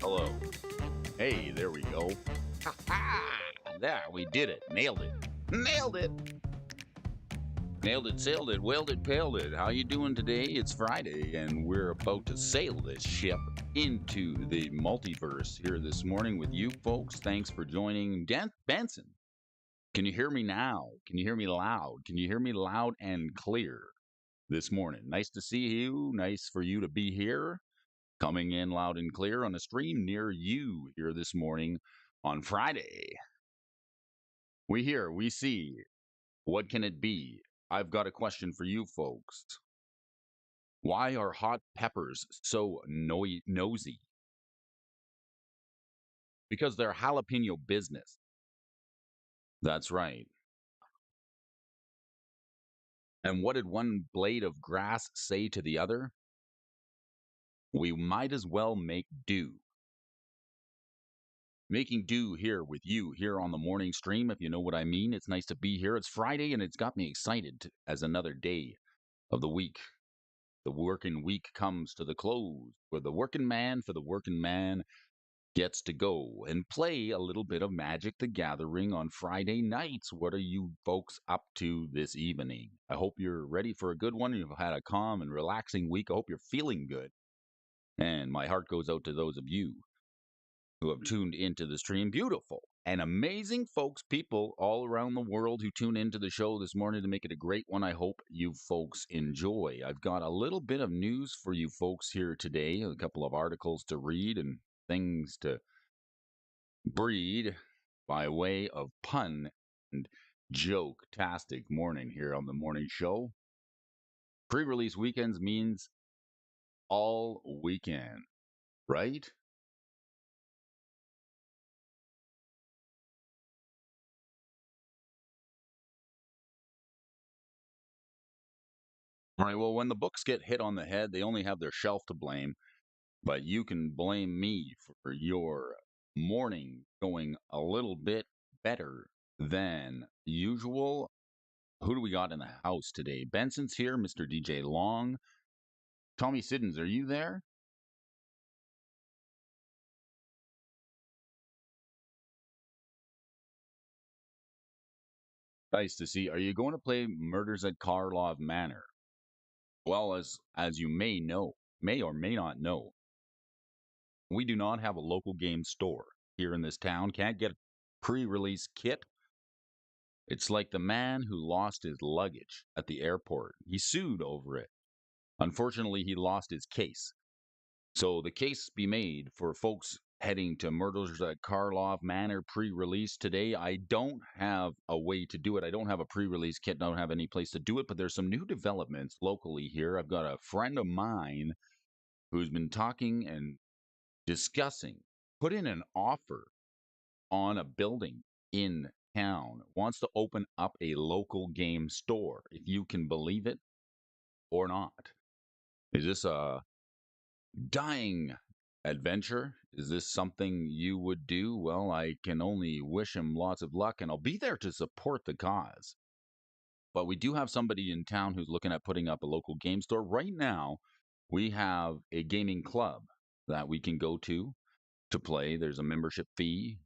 Hello. Hey, there we go. Ha ha! There, we did it. Nailed it. Nailed it. Nailed it, sailed it, wailed it, paled it. How you doing today? It's Friday, and we're about to sail this ship into the multiverse here this morning with you folks. Thanks for joining. Benson, can you hear me now? Can you hear me loud? Can you hear me loud and clear this morning? Nice to see you. Nice for you to be here. Coming in loud and clear on a stream near you here this morning on Friday. We hear, we see. What can it be? I've got a question for you folks. Why are hot peppers so nosy? Because they're jalapeno business. That's right. And what did one blade of grass say to the other? We might as well make do. Making do here with you here on the morning stream, if you know what I mean. It's nice to be here. It's Friday, and it's got me excited as another day of the week. The working week comes to the close, where the working man gets to go and play a little bit of Magic the Gathering on Friday nights. What are you folks up to this evening? I hope you're ready for a good one. You've had a calm and relaxing week. I hope you're feeling good. And my heart goes out to those of you who have tuned into the stream. Beautiful and amazing folks, people all around the world who tune into the show this morning to make it a great one. I hope you folks enjoy. I've got a little bit of news for you folks here today, a couple of articles to read and things to breed by way of pun and joke-tastic morning here on the morning show. Pre-release weekends means all weekend, right? All right, well, when the books get hit on the head, they only have their shelf to blame, but you can blame me for your morning going a little bit better than usual. Who do we got in the house today? Benson's here, Mr. DJ Long. Tommy Siddons, are you there? Nice to see. Are you going to play Murders at Karlov Manor? Well, as you may or may not know, we do not have a local game store here in this town. Can't get a pre-release kit. It's like the man who lost his luggage at the airport. He sued over it. Unfortunately, he lost his case. So the case be made for folks heading to Murders at Karlov Manor pre-release today. I don't have a way to do it. I don't have a pre-release kit. I don't have any place to do it, but there's some new developments locally here. I've got a friend of mine who's been talking and discussing, put in an offer on a building in town, wants to open up a local game store, if you can believe it. or not? Is this a dying adventure? Is this something you would do? Well, I can only wish him lots of luck, and I'll be there to support the cause. But we do have somebody in town who's looking at putting up a local game store. Right now, we have a gaming club that we can go to play. There's a membership fee,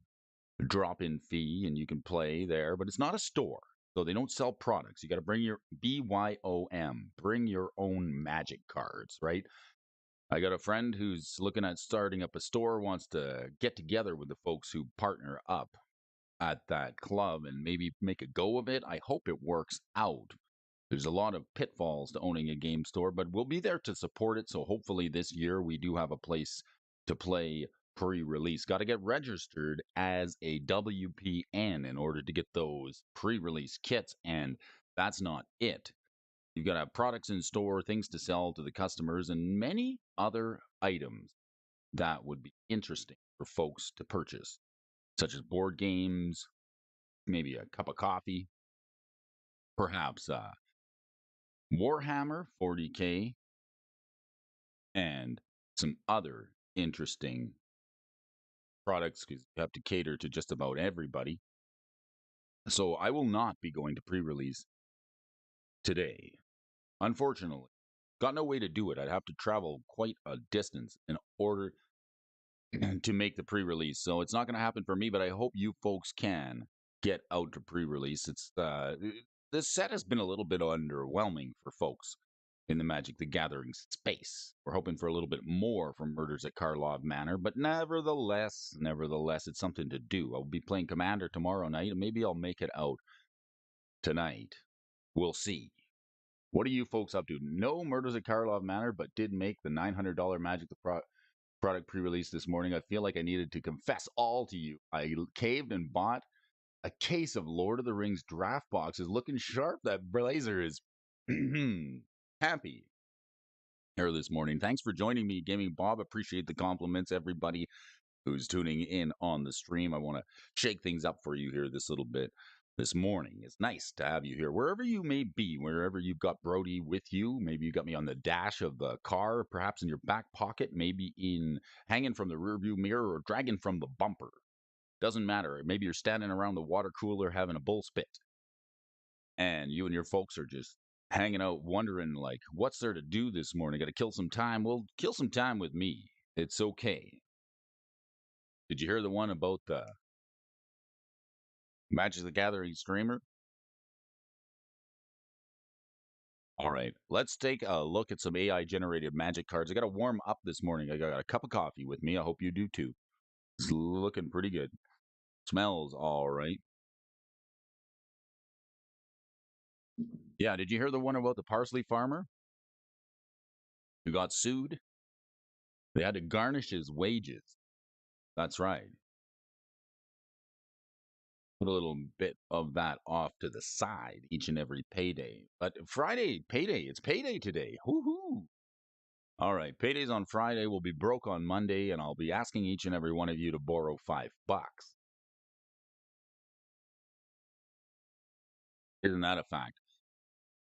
a drop-in fee, and you can play there, but it's not a store. So they don't sell products. You got to bring your BYOM, bring your own magic cards, right? I got a friend who's looking at starting up a store, wants to get together with the folks who partner up at that club and maybe make a go of it. I hope it works out. There's a lot of pitfalls to owning a game store, but we'll be there to support it. So hopefully this year we do have a place to play pre-release. Got to get registered as a WPN in order to get those pre-release kits. And that's not it. You've got to have products in store, things to sell to the customers, and many other items that would be interesting for folks to purchase, such as board games, maybe a cup of coffee, perhaps Warhammer 40K, and some other interesting products because you have to cater to just about everybody. So I will not be going to pre-release today. Unfortunately, got no way to do it. I'd have to travel quite a distance in order to make the pre-release. So it's not going to happen for me, but I hope you folks can get out to pre-release. It's this set has been a little bit underwhelming for folks in the Magic the Gathering space. We're hoping for a little bit more from Murders at Karlov Manor, but nevertheless, it's something to do. I'll be playing Commander tomorrow night, and maybe I'll make it out tonight. We'll see. What are you folks up to? No Murders at Karlov Manor, but did make the $900 Magic the product pre-release this morning. I feel like I needed to confess all to you. I caved and bought a case of Lord of the Rings draft boxes. Looking sharp. That blazer is happy here this morning. Thanks for joining me, Gaming Bob. Appreciate the compliments, everybody who's tuning in on the stream. I want to shake things up for you here this little bit this morning. It's nice to have you here, wherever you may be, wherever you've got Brody with you. Maybe you got me on the dash of the car, perhaps in your back pocket, maybe in hanging from the rearview mirror or dragging from the bumper. Doesn't matter. Maybe you're standing around the water cooler having a bull spit, and you and your folks are just hanging out wondering, like, what's there to do this morning? Got to kill some time? Well, kill some time with me. It's okay. Did you hear the one about the Magic the Gathering streamer? All right, let's take a look at some AI generated magic cards. I got to warm up this morning. I got a cup of coffee with me. I hope you do too. It's looking pretty good. Smells all right. Yeah, did you hear the one about the parsley farmer who got sued? They had to garnish his wages. That's right. Put a little bit of that off to the side each and every payday. But Friday, payday, it's payday today. Woohoo! All right, payday's on Friday. We'll be broke on Monday, and I'll be asking each and every one of you to borrow $5. Isn't that a fact?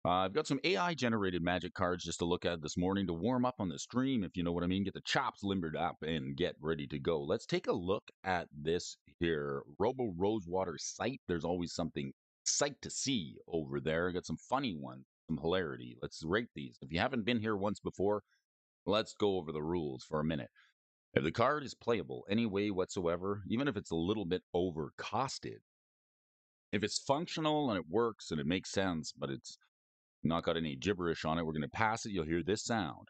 I've got some AI generated magic cards just to look at this morning to warm up on the stream, if you know what I mean. Get the chops limbered up and get ready to go. Let's take a look at this here Robo Rosewater site. There's always something sight to see over there. I got some funny ones, some hilarity. Let's rate these. If you haven't been here once before, let's go over the rules for a minute. If the card is playable any way whatsoever, even if it's a little bit overcosted, if it's functional and it works and it makes sense, but it's not got any gibberish on it, we're going to pass it. You'll hear this sound.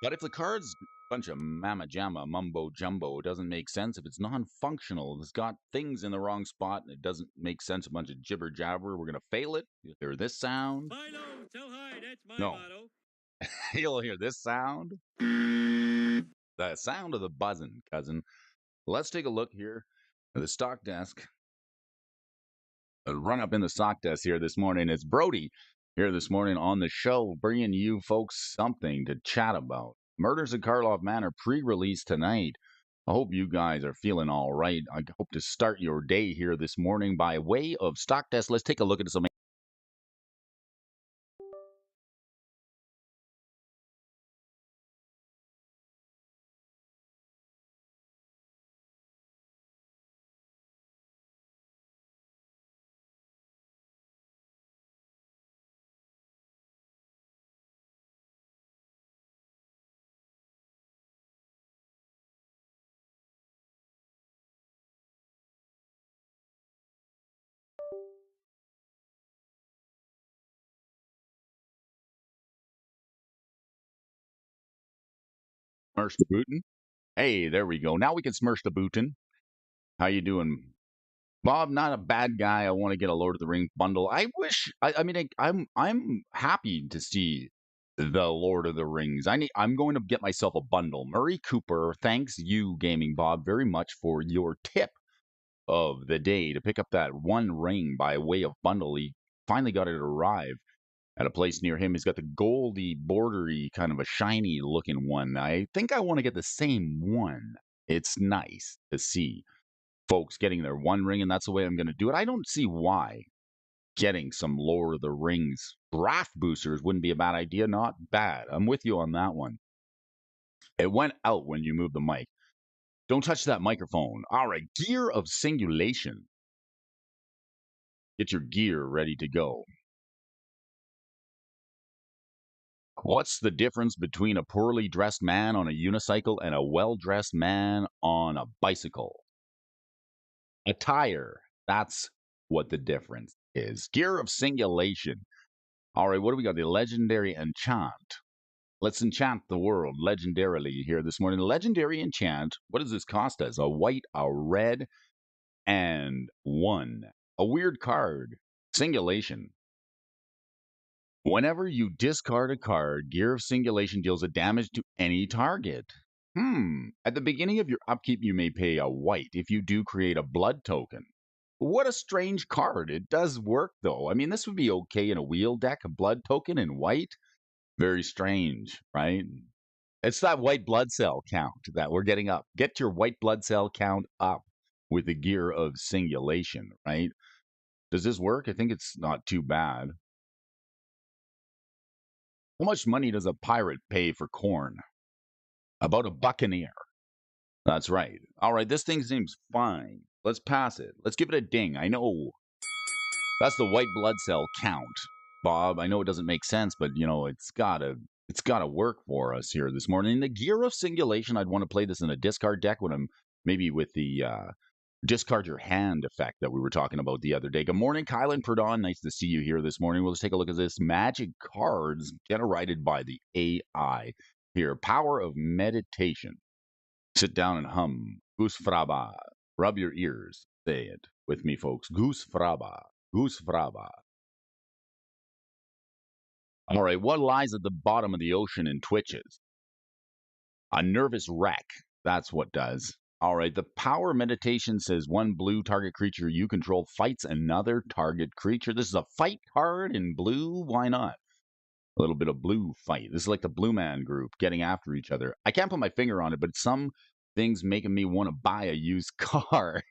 But if the card's a bunch of mamma jamma, mumbo jumbo, it doesn't make sense. If it's non-functional, it's got things in the wrong spot, and it doesn't make sense, a bunch of jibber jabber, we're going to fail it. You'll hear this sound. Milo, tell high, that's my No. motto. You'll hear this sound. The sound of the buzzing, cousin. Let's take a look here at the stock desk. A run up in the stock desk here this morning. It's Brody here this morning on the show, bringing you folks something to chat about. Murders at Karlov Manor pre-release tonight. I hope you guys are feeling all right. I hope to start your day here this morning by way of stock desk. Let's take a look at some Smirsh the Bootin'. Hey, there we go. Now we can smirsh the Bootin'. How you doing, Bob? Not a bad guy. I want to get a Lord of the Rings bundle. I wish. I mean, I'm happy to see the Lord of the Rings. I'm going to get myself a bundle. Murray Cooper, thanks you, Gaming Bob, very much for your tip of the day to pick up that one ring by way of bundle. He finally got it arrive at a place near him. He's got the goldy, bordery, kind of a shiny looking one. I think I want to get the same one. It's nice to see folks getting their one ring, and that's the way I'm going to do it. I don't see why getting some Lord of the Rings draft boosters wouldn't be a bad idea. Not bad. I'm with you on that one. It went out when you moved the mic. Don't touch that microphone. All right, gear of singulation. Get your gear ready to go. What's the difference between a poorly dressed man on a unicycle and a well dressed man on a bicycle? Attire. That's what the difference is. Gear of singulation. All right, what do we got? The legendary enchant. Let's enchant the world legendarily here this morning. Legendary enchant. What does this cost us? A white, a red, and one. A weird card. Singulation. Whenever you discard a card, Gear of Singulation deals a damage to any target. At the beginning of your upkeep, you may pay a white if you do create a blood token. What a strange card. It does work, though. I mean, this would be okay in a wheel deck, a blood token in white. Very strange, right? It's that white blood cell count that we're getting up. Get your white blood cell count up with the Gear of Singulation, right? Does this work? I think it's not too bad. How much money does a pirate pay for corn? About a buccaneer. That's right. All right, this thing seems fine. Let's pass it. Let's give it a ding. I know that's the white blood cell count, Bob. I know it doesn't make sense, but it's gotta work for us here this morning. In the Gear of Singulation, I'd want to play this in a discard deck when I'm maybe with the discard your hand effect that we were talking about the other day. Good morning, Kylan Perdon. Nice to see you here this morning. We'll just take a look at this. Magic cards generated by the AI here. Power of meditation. Sit down and hum. Goose fraba. Rub your ears. Say it with me, folks. Goose fraba. Goose fraba. All right, what lies at the bottom of the ocean and twitches? A nervous wreck. That's what does. All right, the power meditation says one blue target creature you control fights another target creature. This is a fight card in blue. Why not? A little bit of blue fight. This is like the Blue Man Group getting after each other. I can't put my finger on it, but some things making me want to buy a used car.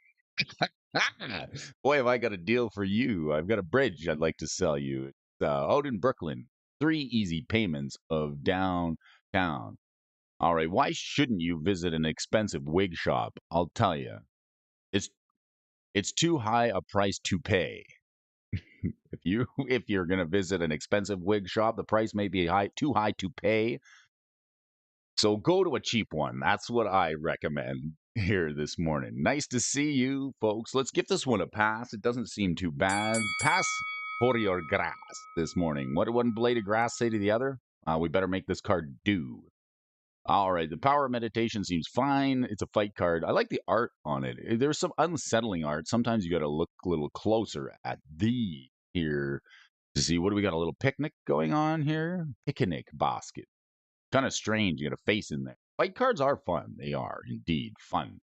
Boy, have I got a deal for you. I've got a bridge I'd like to sell you. It's out in Brooklyn. 3 easy payments of downtown. All right, why shouldn't you visit an expensive wig shop? I'll tell you. It's it's too high a price to pay. If you're going to visit an expensive wig shop, the price may be too high to pay. So go to a cheap one. That's what I recommend here this morning. Nice to see you, folks. Let's give this one a pass. It doesn't seem too bad. Pass for your grass this morning. What did one blade of grass say to the other? We better make this card do. All right, the power of meditation seems fine. It's a fight card. I like the art on it. There's some unsettling art. Sometimes you got to look a little closer at the here to see what do we got. A little picnic going on here. Picnic basket. Kind of strange. You got a face in there. Fight cards are fun. They are indeed fun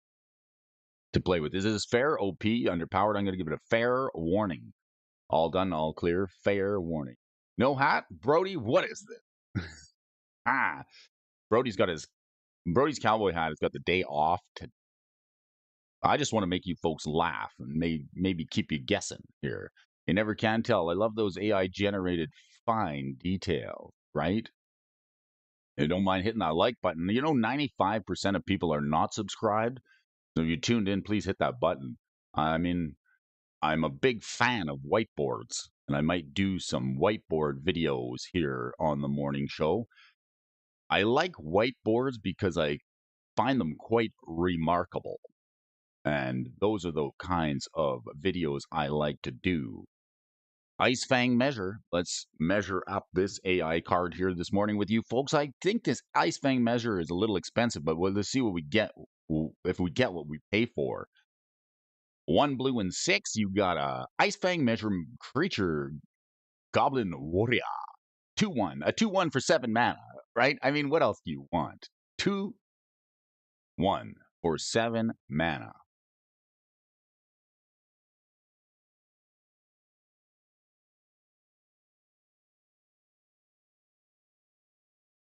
to play with. Is this fair? OP underpowered. I'm going to give it a fair warning. All done, all clear. Fair warning. No hat, Brody. What is this? ah, Brody's got his Brody's cowboy hat has got the day off. I just want to make you folks laugh and maybe keep you guessing here. You never can tell. I love those AI generated fine details, right? You don't mind hitting that like button. 95% of people are not subscribed. So if you tuned in, please hit that button. I mean, I'm a big fan of whiteboards, and I might do some whiteboard videos here on the morning show. I like whiteboards because I find them quite remarkable. And those are the kinds of videos I like to do. Ice Fang measure. Let's measure up this AI card here this morning with you folks. I think this Ice Fang measure is a little expensive, but let's see what we get if we get what we pay for. 1 blue and 6, you got a Ice Fang measure creature Goblin Warrior. 2-1. A 2-1 for 7 mana, right? I mean, what else do you want? 2-1 for 7 mana.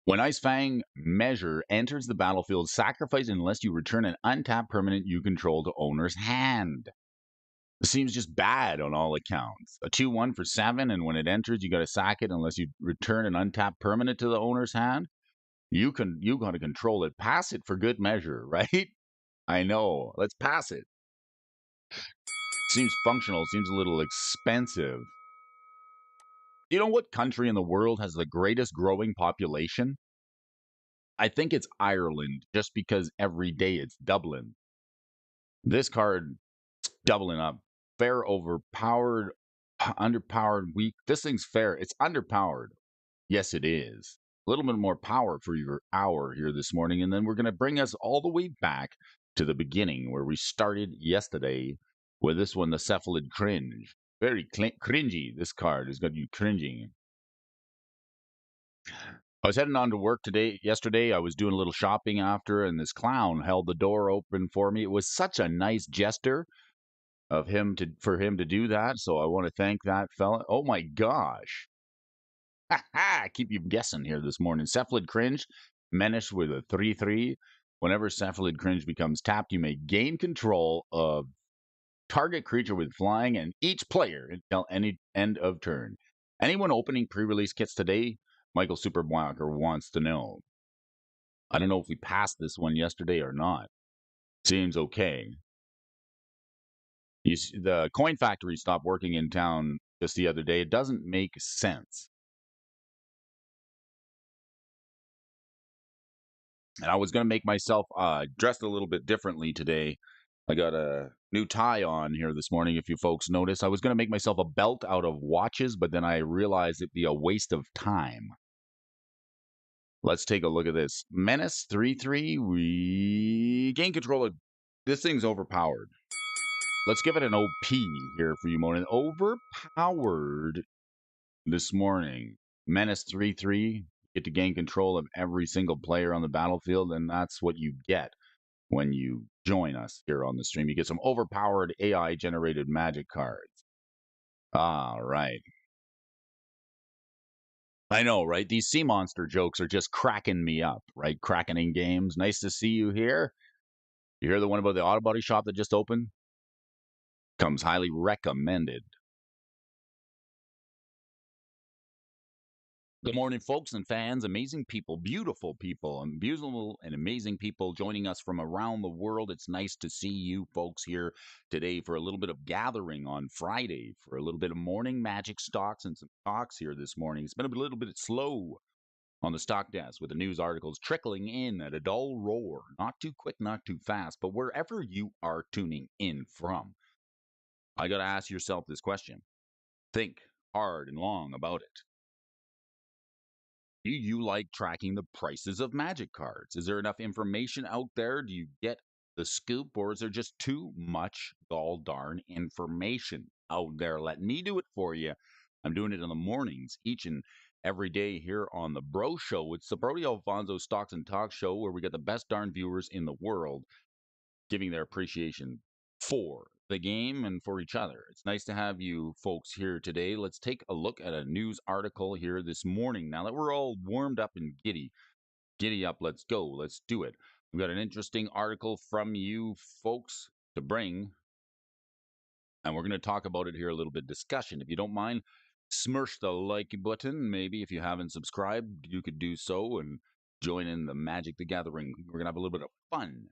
When Ice Fang measure enters the battlefield, sacrifice unless you return an untapped permanent you control to owner's hand. It seems just bad on all accounts. A 2-1 for 7, and when it enters, you got to sack it unless you return an untapped permanent to the owner's hand. You got to control it. Pass it for good measure, right? I know. Let's pass it. Seems functional. Seems a little expensive. You know what country in the world has the greatest growing population? I think it's Ireland, just because every day it's doubling. This card doubling up. Fair, overpowered, underpowered, weak. This thing's fair. It's underpowered. Yes, it is. A little bit more power for your hour here this morning. And then we're going to bring us all the way back to the beginning where we started yesterday with this one, the Cephalid Cringe. Very cringy. This card has got you cringing. I was heading on to work yesterday. I was doing a little shopping after, and this clown held the door open for me. It was such a nice gesture of him for him to do that. So I want to thank that fella. Oh my gosh. Ha ha! Keep you guessing here this morning. Cephalid Cringe, Menace with a 3/3. Whenever Cephalid Cringe becomes tapped, you may gain control of target creature with flying and each player until any end of turn. Anyone opening pre-release kits today? Michael Superblocker wants to know. I don't know if we passed this one yesterday or not. Seems okay. The coin factory stopped working in town just the other day. It doesn't make sense. And I was going to make myself dressed a little bit differently today. I got a new tie on here this morning, if you folks notice. I was going to make myself a belt out of watches, but then I realized it'd be a waste of time. Let's take a look at this. Menace 3/3. We gain control of this thing's overpowered. Let's give it an OP here for you, Mona. Overpowered this morning. Menace 3/3. Get to gain control of every single player on the battlefield, and that's what you get when you join us here on the stream. You get some overpowered AI generated magic cards. All right. I know, right? These sea monster jokes are just cracking me up, right? Cracking in games. Nice to see you here. You hear the one about the auto body shop that just opened? Comes highly recommended. Good morning, folks and fans, amazing people, beautiful and amazing people joining us from around the world. It's nice to see you folks here today for a little bit of gathering on Friday, for a little bit of morning magic stocks and some talks here this morning. It's been a little bit slow on the stock desk with the news articles trickling in at a dull roar. Not too quick, not too fast, but wherever you are tuning in from, I got to ask yourself this question. Think hard and long about it. Do you like tracking the prices of magic cards? Is there enough information out there? Do you get the scoop, or is there just too much gall darn information out there? Let me do it for you. I'm doing it in the mornings each and every day here on the Bro Show. It's the Brody Alfonso Stocks and Talk Show where we get the best darn viewers in the world giving their appreciation for the game and for each other. It's nice to have you folks here today. Let's take a look at a news article here this morning. Now that we're all warmed up and giddy up, let's go. Let's do it. We've got an interesting article from you folks to bring, and we're going to talk about it here a little bit. Discussion. If you don't mind, smash the like button. Maybe if you haven't subscribed, you could do so and join in the Magic the Gathering. We're going to have a little bit of fun.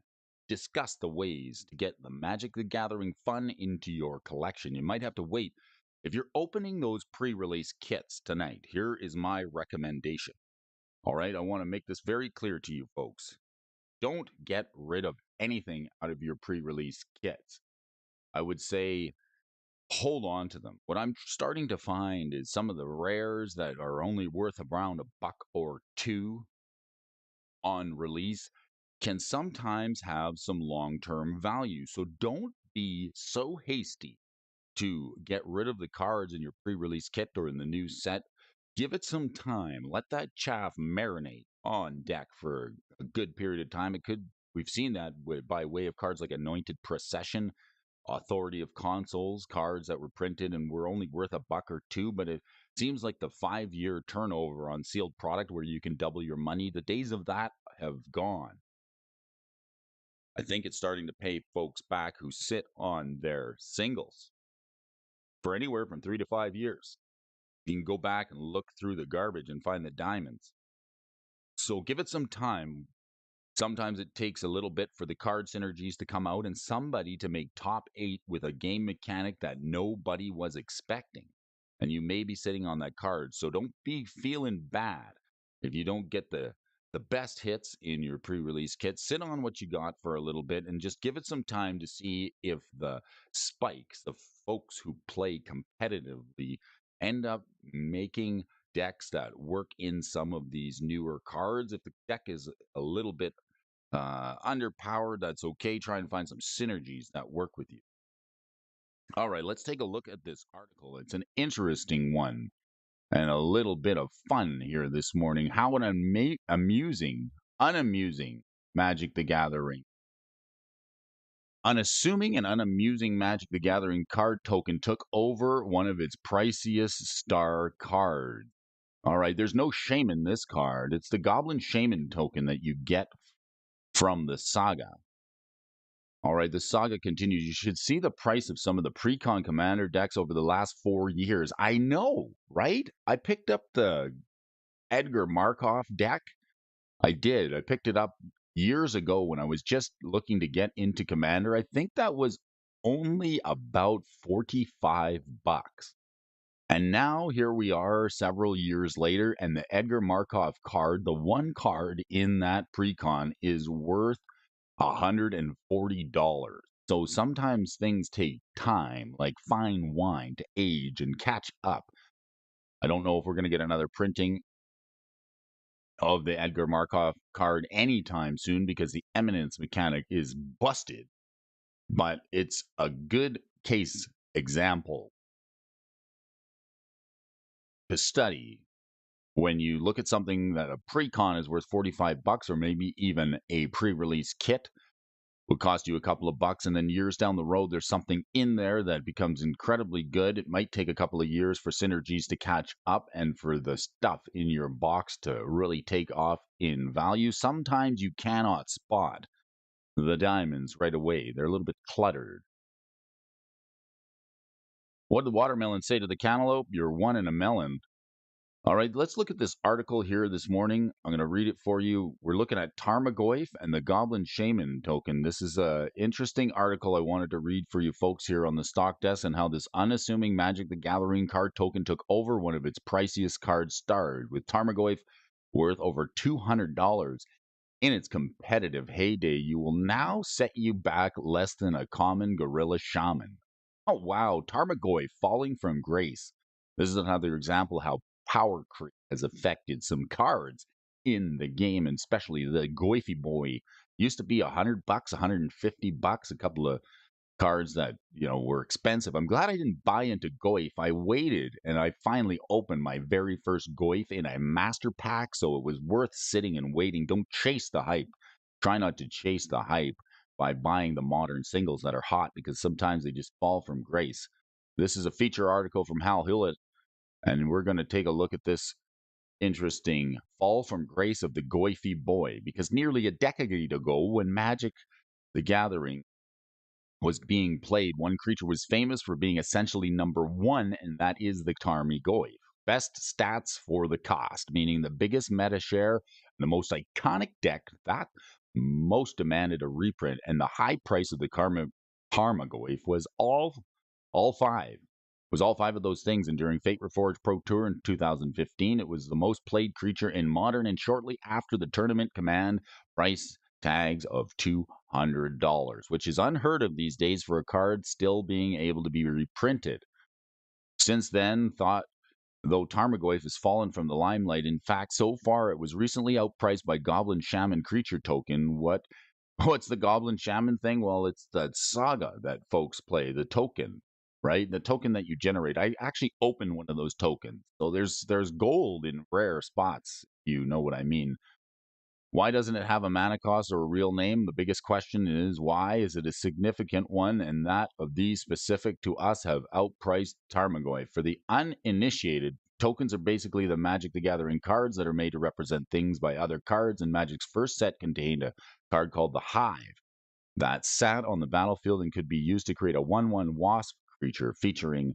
Discuss the ways to get the Magic the Gathering fun into your collection. You might have to wait. If you're opening those pre-release kits tonight, here is my recommendation. All right, I want to make this very clear to you folks. Don't get rid of anything out of your pre-release kits. I would say hold on to them. What I'm starting to find is some of the rares that are only worth around a buck or two on release can sometimes have some long-term value. So don't be so hasty to get rid of the cards in your pre-release kit or in the new set. Give it some time. Let that chaff marinate on deck for a good period of time. We've seen that by way of cards like Anointed Procession, Authority of Consoles, cards that were printed and were only worth a buck or two, but it seems like the 5-year turnover on sealed product where you can double your money, the days of that have gone. I think it's starting to pay folks back who sit on their singles for anywhere from 3 to 5 years. You can go back and look through the garbage and find the diamonds. So give it some time. Sometimes it takes a little bit for the card synergies to come out and somebody to make top 8 with a game mechanic that nobody was expecting. And you may be sitting on that card. So don't be feeling bad if you don't get the best hits in your pre-release kit. Sit on what you got for a little bit and just give it some time to see if the spikes, the folks who play competitively, end up making decks that work in some of these newer cards. If the deck is a little bit underpowered, that's okay. Try and find some synergies that work with you. All right, let's take a look at this article. It's an interesting one and a little bit of fun here this morning. How an unamusing Magic the Gathering. Unassuming and unamusing Magic the Gathering card token took over one of its priciest star cards. All right, there's no shame in this card. It's the Goblin Shaman token that you get from the saga. All right, the saga continues. You should see the price of some of the pre-con commander decks over the last 4 years. I know, right? I picked up the Edgar Markov deck. I did. I picked it up years ago when I was just looking to get into commander. I think that was only about 45 bucks. And now here we are several years later, and the Edgar Markov card, the one card in that pre-con, is worth $140. So sometimes things take time, like fine wine, to age and catch up. I don't know if we're going to get another printing of the Edgar Markov card anytime soon because the eminence mechanic is busted. But it's a good case example to study when you look at something that a pre-con is worth 45 bucks or maybe even a pre-release kit would cost you a couple of bucks, and then years down the road there's something in there that becomes incredibly good. It might take a couple of years for synergies to catch up and for the stuff in your box to really take off in value. Sometimes you cannot spot the diamonds right away. They're a little bit cluttered. What did the watermelon say to the cantaloupe? You're one in a melon. All right, let's look at this article here this morning. I'm going to read it for you. We're looking at Tarmogoyf and the Goblin Shaman token. This is an interesting article I wanted to read for you folks here on the stock desk and how this unassuming Magic the Gathering card token took over one of its priciest cards starred, with Tarmogoyf worth over $200 in its competitive heyday. You will now set you back less than a common gorilla shaman. Oh, wow. Tarmogoyf falling from grace. This is another example how power creep has affected some cards in the game, and especially the Goify Boy. Used to be $100, $150, a couple of cards that were expensive. I'm glad I didn't buy into Goif. I waited and I finally opened my very first Goif in a master pack, so it was worth sitting and waiting. Don't chase the hype. Try not to chase the hype by buying the modern singles that are hot, because sometimes they just fall from grace. This is a feature article from Hal Hewlett, and we're going to take a look at this interesting fall from grace of the Goify Boy, because nearly a decade ago, when Magic the Gathering was being played, one creature was famous for being essentially number one, and that is the Tarmogoyf. Best stats for the cost, meaning the biggest meta share, the most iconic deck that most demanded a reprint, and the high price of the Tarmogoyf was all five of those things. And during Fate Reforged Pro Tour in 2015, it was the most played creature in Modern, and shortly after the tournament, command price tags of $200, which is unheard of these days for a card still being able to be reprinted. Since then, though Tarmogoyf has fallen from the limelight, in fact, so far it was recently outpriced by Goblin Shaman Creature Token. What's the Goblin Shaman thing? Well, it's that saga that folks play, the token, right? The token that you generate. I actually opened one of those tokens. So there's gold in rare spots, you know what I mean. Why doesn't it have a mana cost or a real name? The biggest question is why is it a significant one? And that of these specific to us have outpriced Tarmogoyf. For the uninitiated, tokens are basically the Magic the Gathering cards that are made to represent things by other cards, and Magic's first set contained a card called the Hive that sat on the battlefield and could be used to create a 1/1 wasp creature featuring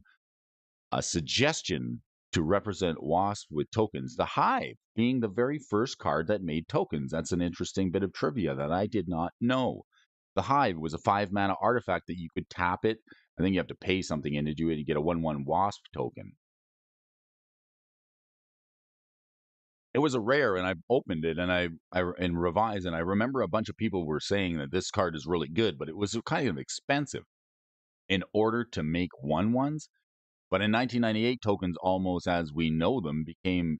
a suggestion to represent wasps with tokens. The Hive being the very first card that made tokens. That's an interesting bit of trivia that I did not know. The Hive was a 5 mana artifact that you could tap it. I think you have to pay something in to do it. You get a 1/1 wasp token. It was a rare, and I opened it and I and revised, and I remember a bunch of people were saying that this card is really good, but it was kind of expensive in order to make 1/1s. But in 1998, tokens, almost as we know them, became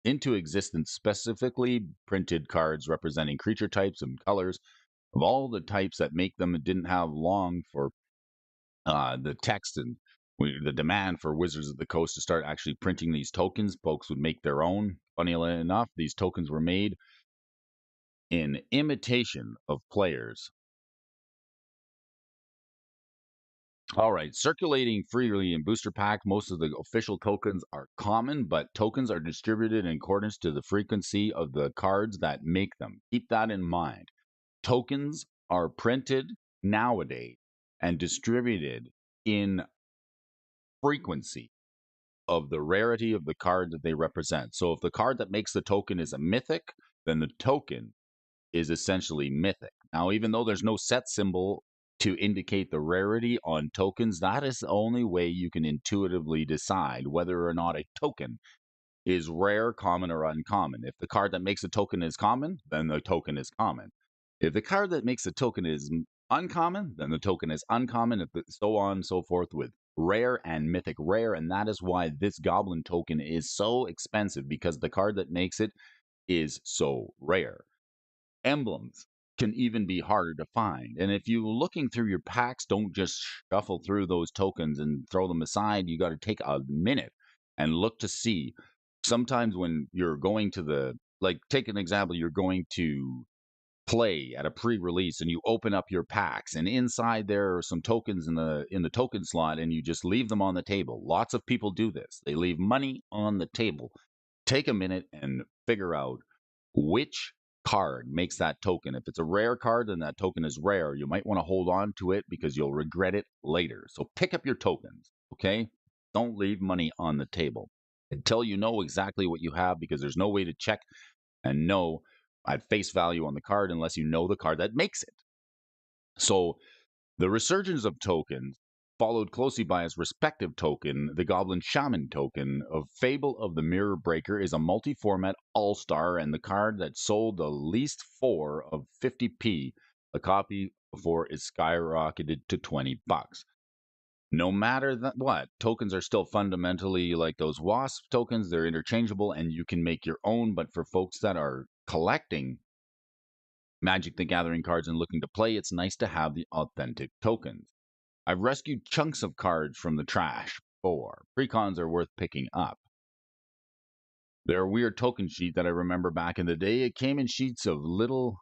into existence, specifically printed cards representing creature types and colors of all the types that make them. It didn't have long for the text and the demand for Wizards of the Coast to start actually printing these tokens. Folks would make their own. Funny enough, these tokens were made in imitation of players. All right, circulating freely in booster packs, most of the official tokens are common, but tokens are distributed in accordance to the frequency of the cards that make them. Keep that in mind. Tokens are printed nowadays and distributed in frequency of the rarity of the card that they represent. So if the card that makes the token is a mythic, then the token is essentially mythic. Now, even though there's no set symbol to indicate the rarity on tokens, that is the only way you can intuitively decide whether or not a token is rare, common, or uncommon. If the card that makes a token is common, then the token is common. If the card that makes a token is uncommon, then the token is uncommon, so on and so forth with rare and mythic rare. And that is why this goblin token is so expensive, because the card that makes it is so rare. Emblems can even be harder to find. And if you're looking through your packs, don't just shuffle through those tokens and throw them aside. You got to take a minute and look to see. Sometimes when you're going to take an example, you're going to play at a pre-release and you open up your packs, and inside there are some tokens in the token slot, and you just leave them on the table. Lots of people do this. They leave money on the table. Take a minute and figure out which card makes that token. If it's a rare card, then that token is rare. You might want to hold on to it because you'll regret it later. So pick up your tokens, okay? Don't leave money on the table until you know exactly what you have, because there's no way to check and know at face value on the card unless you know the card that makes it. So the resurgence of tokens, followed closely by its respective token, the Goblin Shaman token of Fable of the Mirror Breaker, is a multi-format all-star and the card that sold the least 4 of 50p a copy before it skyrocketed to $20. No matter what, tokens are still fundamentally like those WASP tokens. They're interchangeable and you can make your own. But for folks that are collecting Magic the Gathering cards and looking to play, it's nice to have the authentic tokens. I've rescued chunks of cards from the trash before. Precons are worth picking up. They're a weird token sheet that I remember back in the day. It came in sheets of little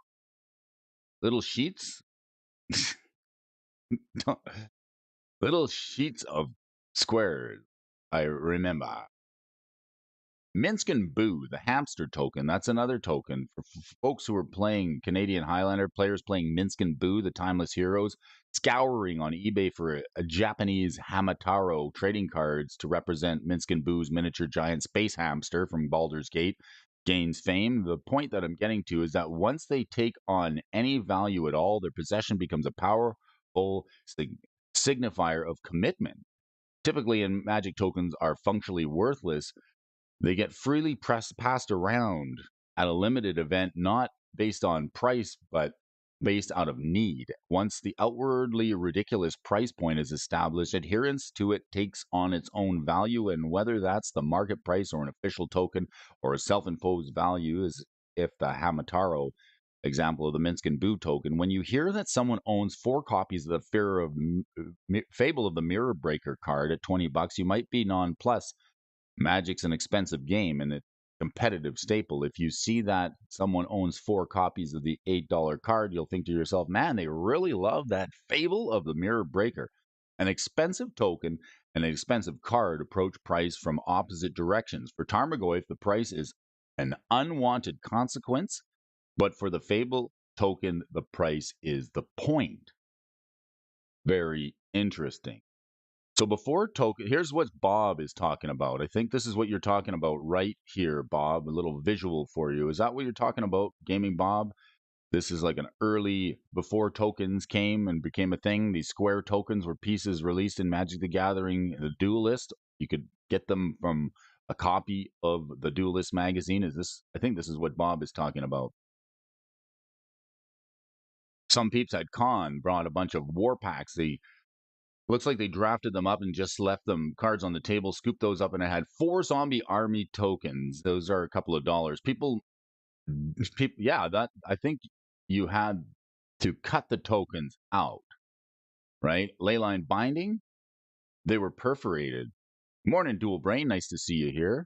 sheets. Little sheets of squares. I remember. Minsk and Boo, the hamster token. That's another token for folks who are playing Canadian Highlander, players playing Minsk and Boo, the Timeless Heroes, scouring on eBay for a Japanese Hamataro trading cards to represent Minsk and Boo's miniature giant space hamster from Baldur's Gate gains fame. The point that I'm getting to is that once they take on any value at all, their possession becomes a powerful signifier of commitment. Typically, in Magic, tokens are functionally worthless. They get freely passed around at a limited event, not based on price, but based out of need. Once the outwardly ridiculous price point is established, adherence to it takes on its own value, and whether that's the market price or an official token or a self-imposed value, is if the Hamataro example of the Minsk and Boo token. When you hear that someone owns 4 copies of the Fable of the Mirror Breaker card at $20, you might be nonplussed. Magic's an expensive game and a competitive staple. If you see that someone owns 4 copies of the $8 card, you'll think to yourself, man, they really love that Fable of the Mirror Breaker. An expensive token and an expensive card approach price from opposite directions. For Tarmogoyf, the price is an unwanted consequence, but for the Fable token, the price is the point. Very interesting. So before token, here's what Bob is talking about. I think this is what you're talking about right here, Bob. A little visual for you. Is that what you're talking about, Gaming Bob? This is like an early, before tokens came and became a thing. These square tokens were pieces released in Magic the Gathering, the Duelist. You could get them from a copy of the Duelist magazine. I think this is what Bob is talking about. Some peeps at Con brought a bunch of war packs. They looks like they drafted them up and just left them cards on the table, scooped those up, and it had 4 zombie army tokens. Those are a couple of dollars. People, yeah, that I think you had to cut the tokens out, right? Leyline binding, they were perforated. Morning, Dual Brain. Nice to see you here.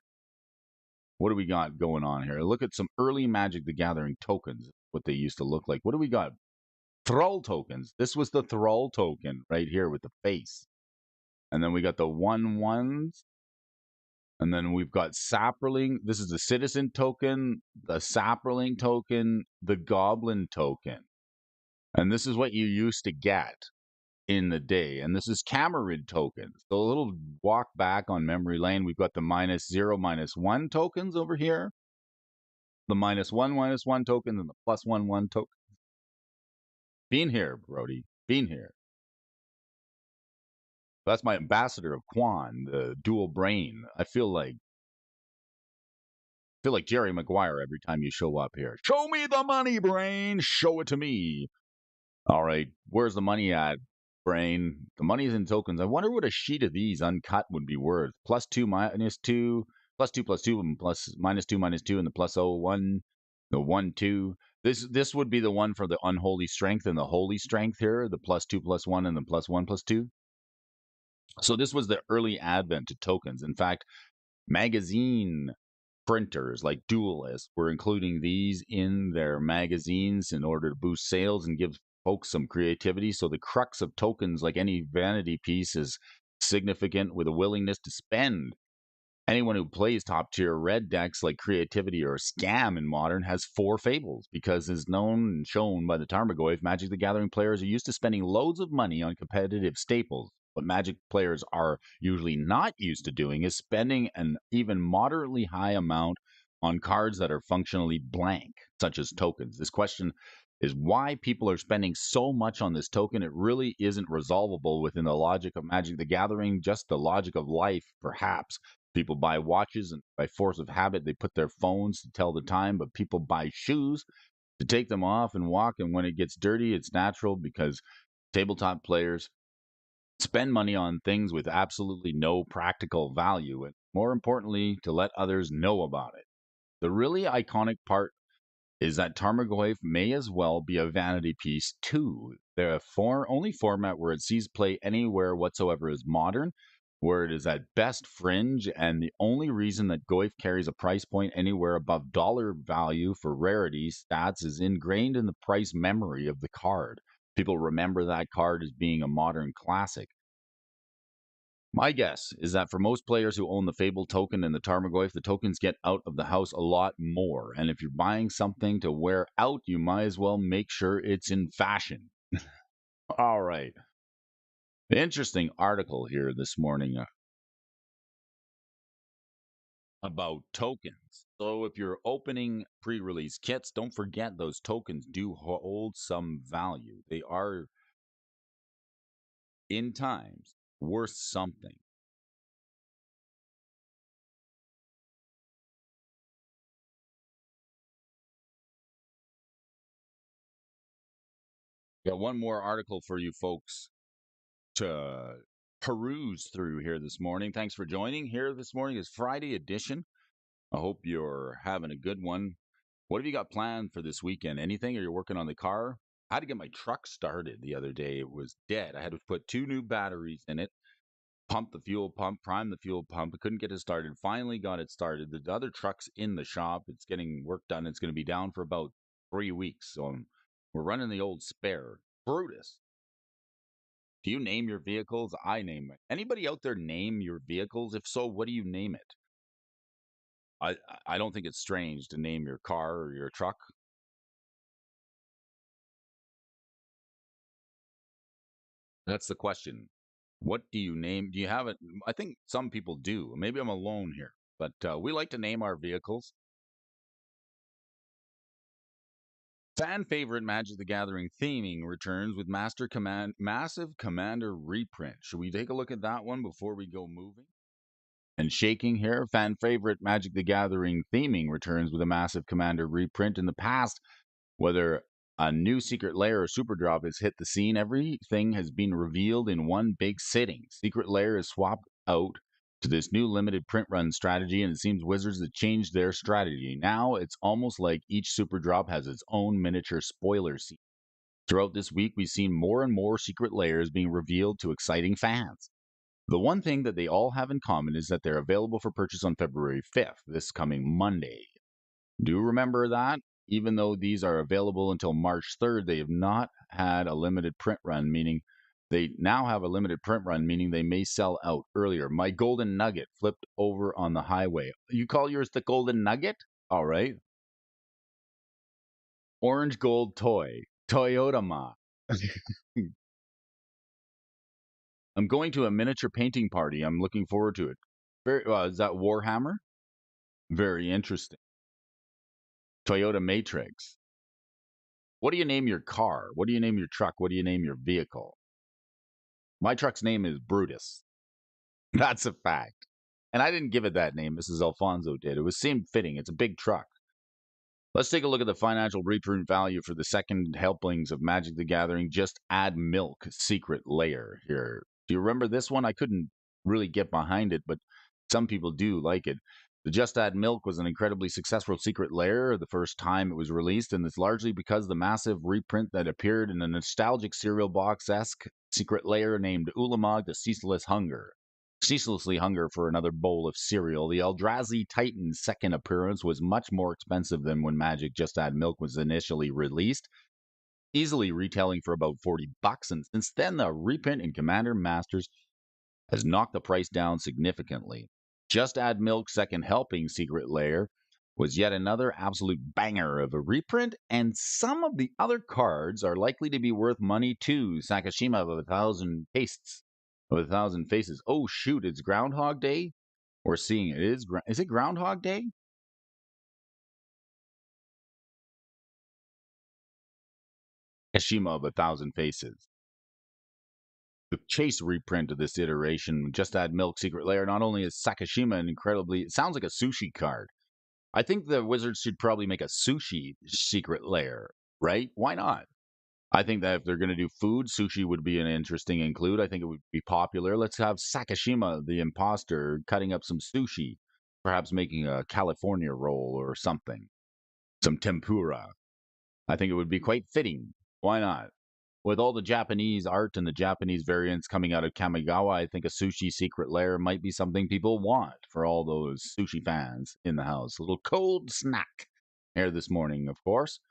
What do we got going on here? Look at some early Magic the Gathering tokens, what they used to look like. What do we got? Thrall tokens. This was the Thrall token right here with the face. And then we got the 1/1s. And then we've got Saproling. This is the Citizen token, the Saproling token, the Goblin token. And this is what you used to get in the day. And this is Camerid tokens. So a little walk back on memory lane. We've got the -0, -1 tokens over here. The -1, -1 tokens and the +1/1 token. Been here, Brody. Been here. That's my ambassador of Quan, the dual brain. I feel like Jerry Maguire every time you show up here. Show me the money, Brain. Show it to me. All right. Where's the money at, Brain? The money's in tokens. I wonder what a sheet of these uncut would be worth. +2, -2, +2, +2, and -2, -2, and the +0, 1, the 1, 2. This would be the one for the unholy strength and the holy strength here, the +2, +1, and the +1, +2. So this was the early advent to tokens. In fact, magazine printers like Duelist were including these in their magazines in order to boost sales and give folks some creativity. So the crux of tokens, like any vanity piece, is significant with a willingness to spend. Anyone who plays top tier red decks like Creativity or Scam in Modern has 4 fables because, as known and shown by the Tarmogoyf, Magic the Gathering players are used to spending loads of money on competitive staples. What Magic players are usually not used to doing is spending an even moderately high amount on cards that are functionally blank, such as tokens. This question is why people are spending so much on this token. It really isn't resolvable within the logic of Magic the Gathering, just the logic of life, perhaps. People buy watches, and by force of habit, they put their phones to tell the time, but people buy shoes to take them off and walk. And when it gets dirty, it's natural because tabletop players spend money on things with absolutely no practical value, and more importantly, to let others know about it. The really iconic part is that Tarmogoyf may as well be a vanity piece too. The only format where it sees play anywhere whatsoever is Modern, where it is at best fringe, and the only reason that Goyf carries a price point anywhere above dollar value for rarity stats is ingrained in the price memory of the card. People remember that card as being a Modern classic. My guess is that for most players who own the Fable token and the Tarmogoyf, the tokens get out of the house a lot more. And if you're buying something to wear out, you might as well make sure it's in fashion. All right. Interesting article here this morning about tokens. So if you're opening pre-release kits, don't forget those tokens do hold some value. They are, in times, worth something. Got one more article for you folks to peruse through here this morning. Thanks for joining. Here this morning is Friday edition. I hope you're having a good one. What have you got planned for this weekend? Anything? Or you're working on the car? I had to get my truck started the other day. It was dead. I had to put 2 new batteries in it, pump the fuel pump, prime the fuel pump. I couldn't get it started. Finally got it started. The other truck's in the shop. It's getting work done. It's going to be down for about 3 weeks. So we're running the old spare. Brutus. Do you name your vehicles? I name it. Anybody out there name your vehicles? If so, what do you name it? I I don't think it's strange to name your car or your truck. That's the question. What do you name? Do you have it? I think some people do. Maybe I'm alone here, but we like to name our vehicles. Fan favorite Magic the Gathering theming returns with Massive Commander reprint. Should we take a look at that one before we go moving? And shaking here, fan favorite Magic the Gathering theming returns with a Massive Commander reprint. In the past, whether a new secret lair or super drop has hit the scene, everything has been revealed in one big sitting. Secret lair is swapped out to this new limited print run strategy, and it seems Wizards have changed their strategy. Now it's almost like each super drop has its own miniature spoiler scene. Throughout this week, we've seen more and more secret lairs being revealed to exciting fans. The one thing that they all have in common is that they're available for purchase on February 5th, this coming Monday. Do remember that? Even though these are available until March 3rd, they have not had a limited print run, meaning they now have a limited print run, meaning they may sell out earlier. My golden nugget flipped over on the highway. You call yours the golden nugget? All right. Orange gold toy. Toyota Ma. I'm going to a miniature painting party. I'm looking forward to it. Very, is that Warhammer? Very interesting. Toyota Matrix. What do you name your car? What do you name your truck? What do you name your vehicle? My truck's name is Brutus. That's a fact. And I didn't give it that name. Mrs. Alfonso did. It was seemed fitting. It's a big truck. Let's take a look at the financial reprint value for the second helpings of Magic the Gathering. Just add milk secret layer here. Do you remember this one? I couldn't really get behind it, but some people do like it. The Just Add Milk was an incredibly successful secret layer the first time it was released, and it's largely because the massive reprint that appeared in a nostalgic cereal box-esque secret layer named Ulamog the Ceaseless Hunger. Ceaselessly hunger for another bowl of cereal. The Eldrazi Titan's second appearance was much more expensive than when Magic Just Add Milk was initially released, easily retailing for about $40. And since then, the reprint in Commander Masters has knocked the price down significantly. Just Add Milk Second Helping Secret Lair was yet another absolute banger of a reprint, and some of the other cards are likely to be worth money too. Sakashima of a thousand tastes, of a thousand faces. Oh shoot, it's Groundhog Day. We're seeing it is it Groundhog Day? Kashima of a thousand faces. The chase reprint of this iteration, Just Add Milk Secret Lair, not only is Sakashima an incredibly, it sounds like a sushi card. I think the Wizards should probably make a sushi secret lair, right? Why not? I think that if they're going to do food, sushi would be an interesting include. I think it would be popular. Let's have Sakashima, the imposter, cutting up some sushi, perhaps making a California roll or something, some tempura. I think it would be quite fitting. Why not? With all the Japanese art and the Japanese variants coming out of Kamigawa, I think a sushi secret lair might be something people want for all those sushi fans in the house. A little cold snack here this morning, of course.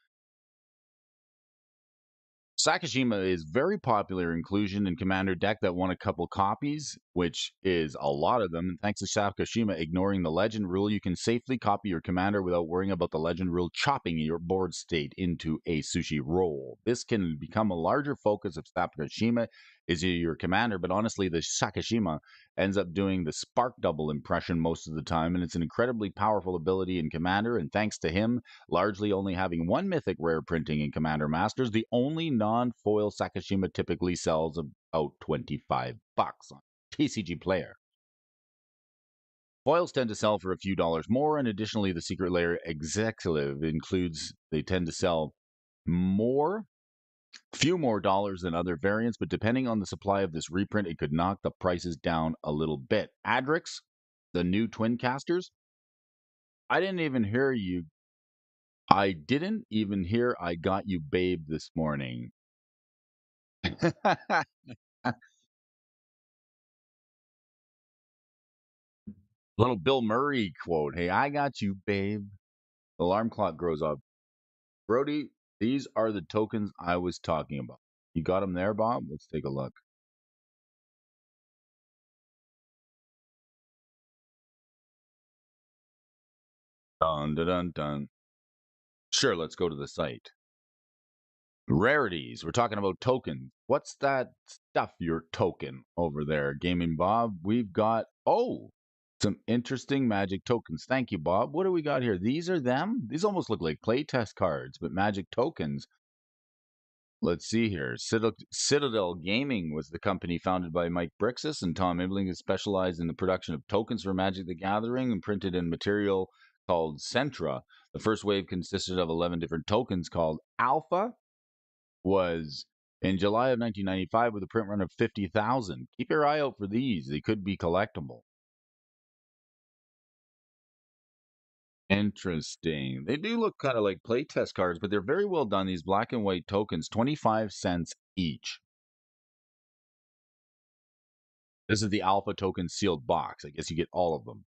Sakashima is very popular inclusion in Commander deck that won a couple copies, which is a lot of them. And thanks to Sakashima ignoring the legend rule, you can safely copy your commander without worrying about the legend rule chopping your board state into a sushi roll. This can become a larger focus of Sakashima is your commander, but honestly, the Sakashima ends up doing the spark double impression most of the time, and it's an incredibly powerful ability in Commander, and thanks to him, largely only having one mythic rare printing in Commander Masters, the only non-foil Sakashima typically sells about $25 on TCG Player. Foils tend to sell for a few dollars more, and additionally, the secret layer executive includes, they tend to sell more Few more dollars than other variants, but depending on the supply of this reprint, it could knock the prices down a little bit. Adrix, the new twin casters. I didn't even hear you. I didn't even hear I got you babe this morning. Little Bill Murray quote. Hey, I got you, babe. Alarm clock grows up. Brody, these are the tokens I was talking about. You got them there, Bob? Let's take a look. Dun, dun, dun, dun. Sure, let's go to the site. Rarities. We're talking about tokens. What's that stuff you're token over there, Gaming Bob? We've got, some interesting magic tokens. Thank you, Bob. What do we got here? These are them? These almost look like playtest cards, but magic tokens. Let's see here. Citadel Gaming was the company founded by Mike Brixis and Tom Ibling, who specialized in the production of tokens for Magic the Gathering and printed in material called Centra. The first wave consisted of 11 different tokens called Alpha, was in July of 1995 with a print run of 50,000. Keep your eye out for these. They could be collectible. Interesting. They do look kind of like playtest cards, but they're very well done. These black and white tokens, 25 cents each. This is the alpha token sealed box. I guess you get all of them,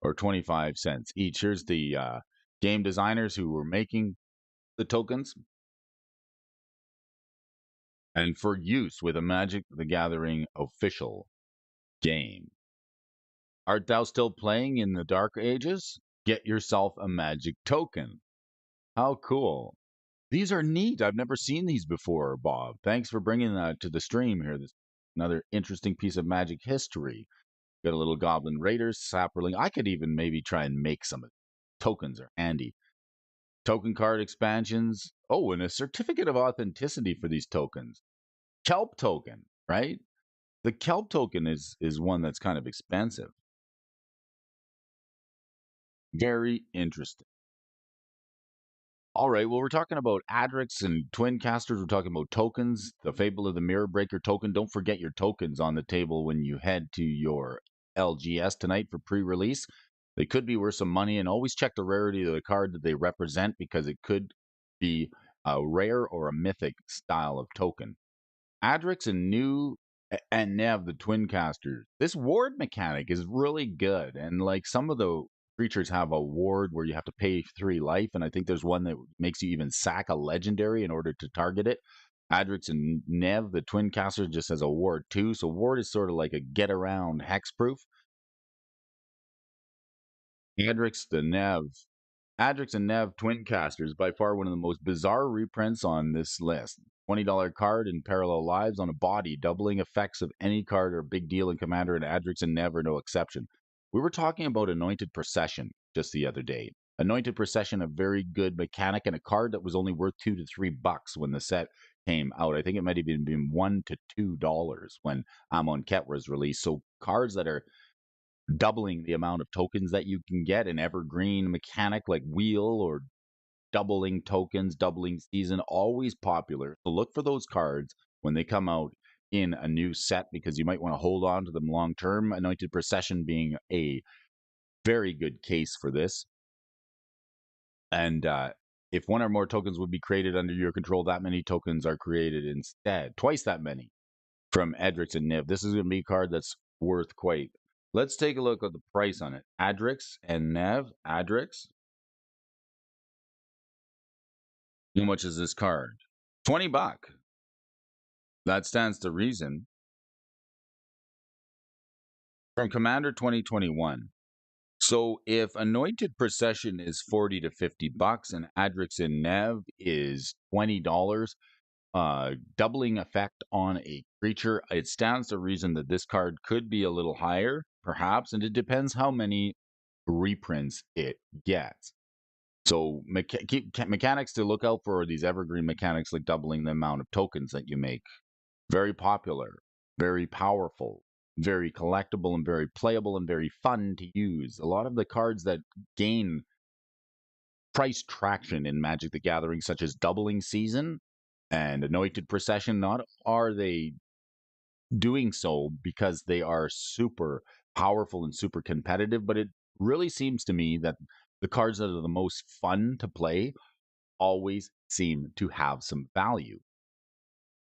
or 25 cents each. Here's the game designers who were making the tokens. And for use with a Magic the Gathering official game. Art thou still playing in the Dark Ages? Get yourself a Magic token. How cool. These are neat. I've never seen these before, Bob. Thanks for bringing that to the stream here. This another interesting piece of Magic history. Got a little Goblin Raiders, Sapperling. I could even maybe try and make some of tokens are handy. Token card expansions. Oh, and a certificate of authenticity for these tokens. Kelp token, right? The kelp token is one that's kind of expensive. Very interesting. All right. Well, we're talking about Adrix and Twin Casters. We're talking about tokens, the Fable of the Mirror Breaker token. Don't forget your tokens on the table when you head to your LGS tonight for pre-release. They could be worth some money, and always check the rarity of the card that they represent because it could be a rare or a mythic style of token. Adrix and Nev, the twin casters. This ward mechanic is really good, and like some of the creatures have a ward where you have to pay 3 life, and I think there's one that makes you even sack a legendary in order to target it. Adrix and Nev, the twin caster, just has a ward too, so ward is sort of like a get around hexproof. Adrix the Nev Adrix and Nev Twin Casters, by far one of the most bizarre reprints on this list. $20 card in parallel lives on a body, doubling effects of any card or big deal in Commander, and Adrix and Nev are no exception. We were talking about Anointed Procession just the other day. Anointed Procession, a very good mechanic and a card that was only worth $2 to $3 when the set came out. I think it might have even been $1 to $2 when Amonkhet was released. So cards that are doubling the amount of tokens that you can get, an evergreen mechanic like wheel or doubling tokens, doubling season, always popular. So look for those cards when they come out in a new set because you might want to hold on to them long term. Anointed Procession being a very good case for this. And if one or more tokens would be created under your control, that many tokens are created instead. Twice that many from Edrix and Niv. This is going to be a card that's worth quite. Let's take a look at the price on it. Adrix and Nev. Adrix. How much is this card? $20. That stands to reason. From Commander 2021. So if Anointed Procession is 40 to $50 and Adrix and Nev is $20, doubling effect on a creature, it stands to reason that this card could be a little higher, perhaps, and it depends how many reprints it gets. So mechanics to look out for are these evergreen mechanics like doubling the amount of tokens that you make. Very popular, very powerful, very collectible, and very playable and very fun to use. A lot of the cards that gain price traction in Magic the Gathering, such as Doubling Season And Anointed Procession, not are they doing so because they are super powerful and super competitive, but it really seems to me that the cards that are the most fun to play always seem to have some value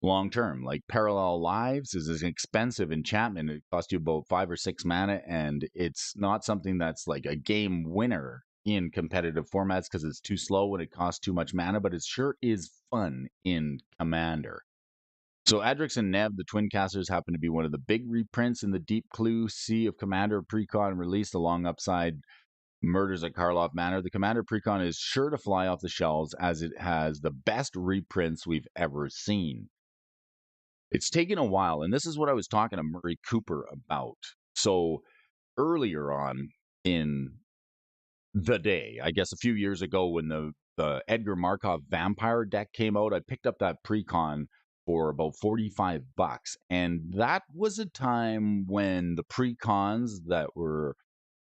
long term. Like Parallel Lives is an expensive enchantment. It costs you about 5 or 6 mana, and it's not something that's like a game winner in competitive formats because it's too slow and it costs too much mana, but it sure is fun in Commander. So Adrix and Nev, the Twin Casters, happen to be one of the big reprints in the Deep Clue Sea of Commander Precon released along Upside Murders at Karlov Manor. The Commander Precon is sure to fly off the shelves as it has the best reprints we've ever seen. It's taken a while, and this is what I was talking to Murray Cooper about. So earlier on in the day, I guess a few years ago when the Edgar Markov Vampire deck came out, I picked up that precon for about $45. And that was a time when the precons that were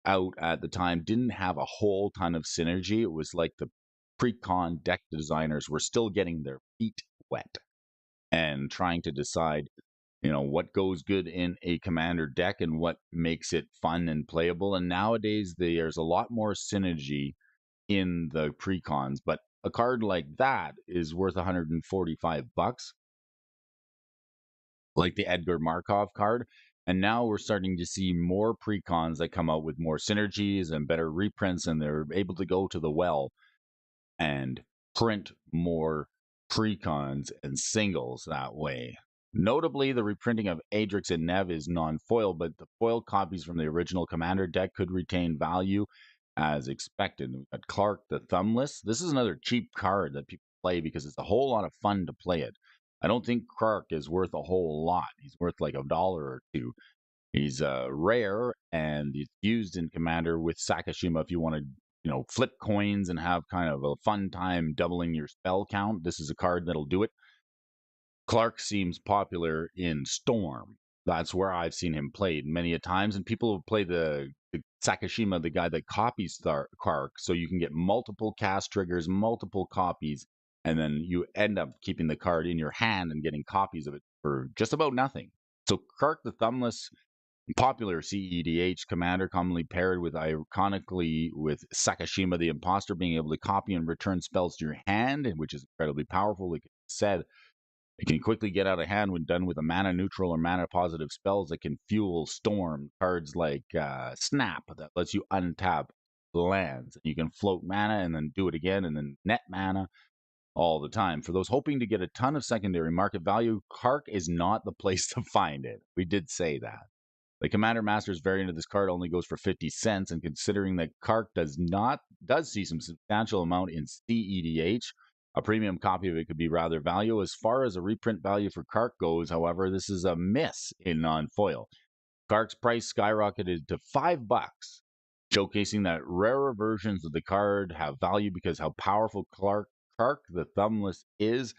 out at the time didn't have a whole ton of synergy. It was like the precon deck designers were still getting their feet wet and trying to decide, what goes good in a commander deck and what makes it fun and playable. And nowadays there's a lot more synergy in the precons, but a card like that is worth $145, like the Edgar Markov card. And now we're starting to see more precons that come out with more synergies and better reprints, and they're able to go to the well and print more precons and singles that way. Notably, the reprinting of Adrix and Nev is non-foil, but the foil copies from the original Commander deck could retain value as expected. We've got Clark the Thumbless. This is another cheap card that people play because it's a whole lot of fun to play it. I don't think Clark is worth a whole lot. He's worth like $1 or two. He's rare and it's used in Commander with Sakashima if you want to, flip coins and have kind of a fun time doubling your spell count. This is a card that'll do it. Clark seems popular in Storm. That's where I've seen him played many a times, and people will play the Sakashima, the guy that copies Clark, so you can get multiple cast triggers, multiple copies, and then you end up keeping the card in your hand and getting copies of it for just about nothing. So Clark the Thumbless, popular CEDH commander, commonly paired with iconically with Sakashima the Imposter, being able to copy and return spells to your hand, which is incredibly powerful. Like I said, it can quickly get out of hand when done with a mana neutral or mana positive spells that can fuel Storm. Cards like Snap that lets you untap lands. You can float mana and then do it again and then net mana all the time. For those hoping to get a ton of secondary market value, Kark is not the place to find it. We did say that. The Commander Masters variant of this card only goes for 50 cents, and considering that Kark does see some substantial amount in CEDH, a premium copy of it could be rather valuable. As far as a reprint value for Kark goes, however, this is a miss in non-foil. Kark's price skyrocketed to $5, showcasing that rarer versions of the card have value because how powerful Kark the Thumbless is.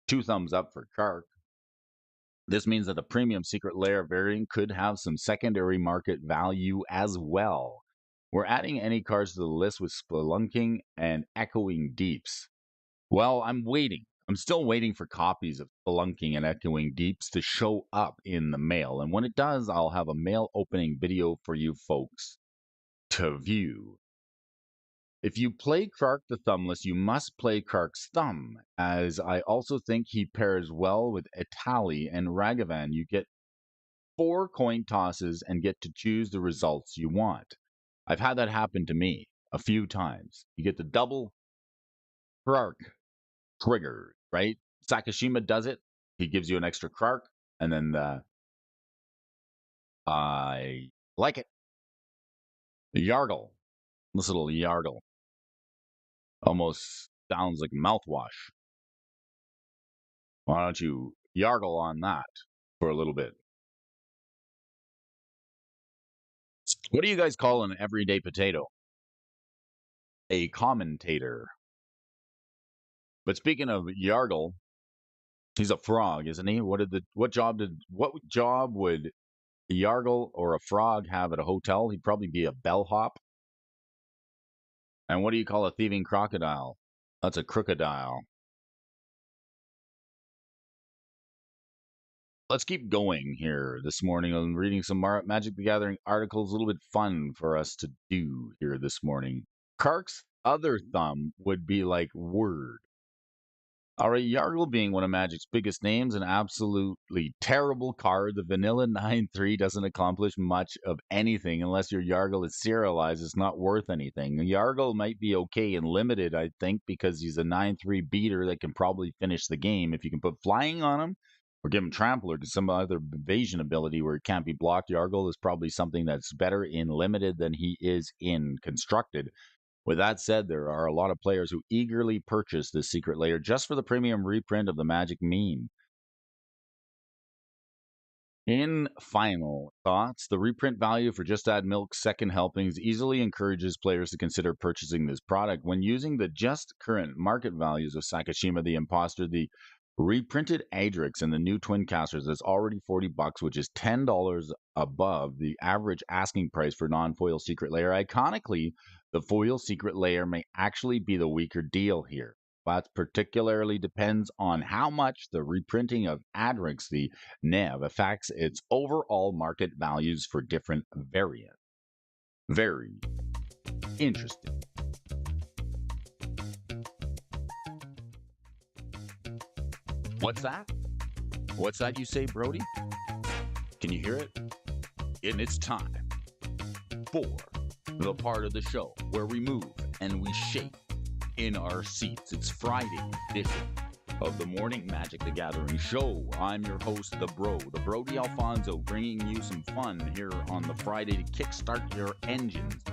2 thumbs up for Kark. This means that the premium secret lair variant could have some secondary market value as well. We're adding any cards to the list with Spelunking and Echoing Deeps. Well, I'm waiting. I'm still waiting for copies of Spelunking and Echoing Deeps to show up in the mail. And when it does, I'll have a mail opening video for you folks to view. If you play Kark the Thumbless, you must play Kark's Thumb, as I also think he pairs well with Etali and Ragavan. You get 4 coin tosses and get to choose the results you want. I've had that happen to me a few times. You get the double Kark trigger, right? Sakashima does it. He gives you an extra Kark, and then I like it. Yargle. This little Yargle almost sounds like mouthwash. Why don't you Yargle on that for a little bit? What do you guys call an everyday potato? A commentator. But speaking of Yargle, he's a frog, isn't he? What job would a Yargle or a frog have at a hotel? He'd probably be a bellhop. And what do you call a thieving crocodile? That's a crocodile. Let's keep going here this morning. I'm reading some Magic the Gathering articles, a little bit fun for us to do here this morning. Kark's other thumb would be like word. All right, Yargle being one of Magic's biggest names, an absolutely terrible card. The vanilla 9/3 doesn't accomplish much of anything unless your Yargle is serialized. It's not worth anything. Yargle might be okay and limited, I think, because he's a 9/3 beater that can probably finish the game. If you can put flying on him or give him trample or some other evasion ability where it can't be blocked, Yargle is probably something that's better in limited than he is in constructed. With that said, there are a lot of players who eagerly purchase this secret layer just for the premium reprint of the Magic meme. In final thoughts, the reprint value for Just Add Milk's second helpings easily encourages players to consider purchasing this product. When using the just current market values of Sakashima the Imposter, the reprinted Adrix and the new Twin Casters is already $40, which is $10 above the average asking price for non-foil secret layer. Iconically, the foil secret layer may actually be the weaker deal here. That particularly depends on how much the reprinting of Adrix, the NEV, affects its overall market values for different variants. Very interesting. What's that? What's that you say, Brody? Can you hear it? And it's time for the part of the show where we move and we shake in our seats. It's Friday edition of the Morning Magic the Gathering show. I'm your host, the Brody Alfonso, bringing you some fun here on the Friday to kickstart your engines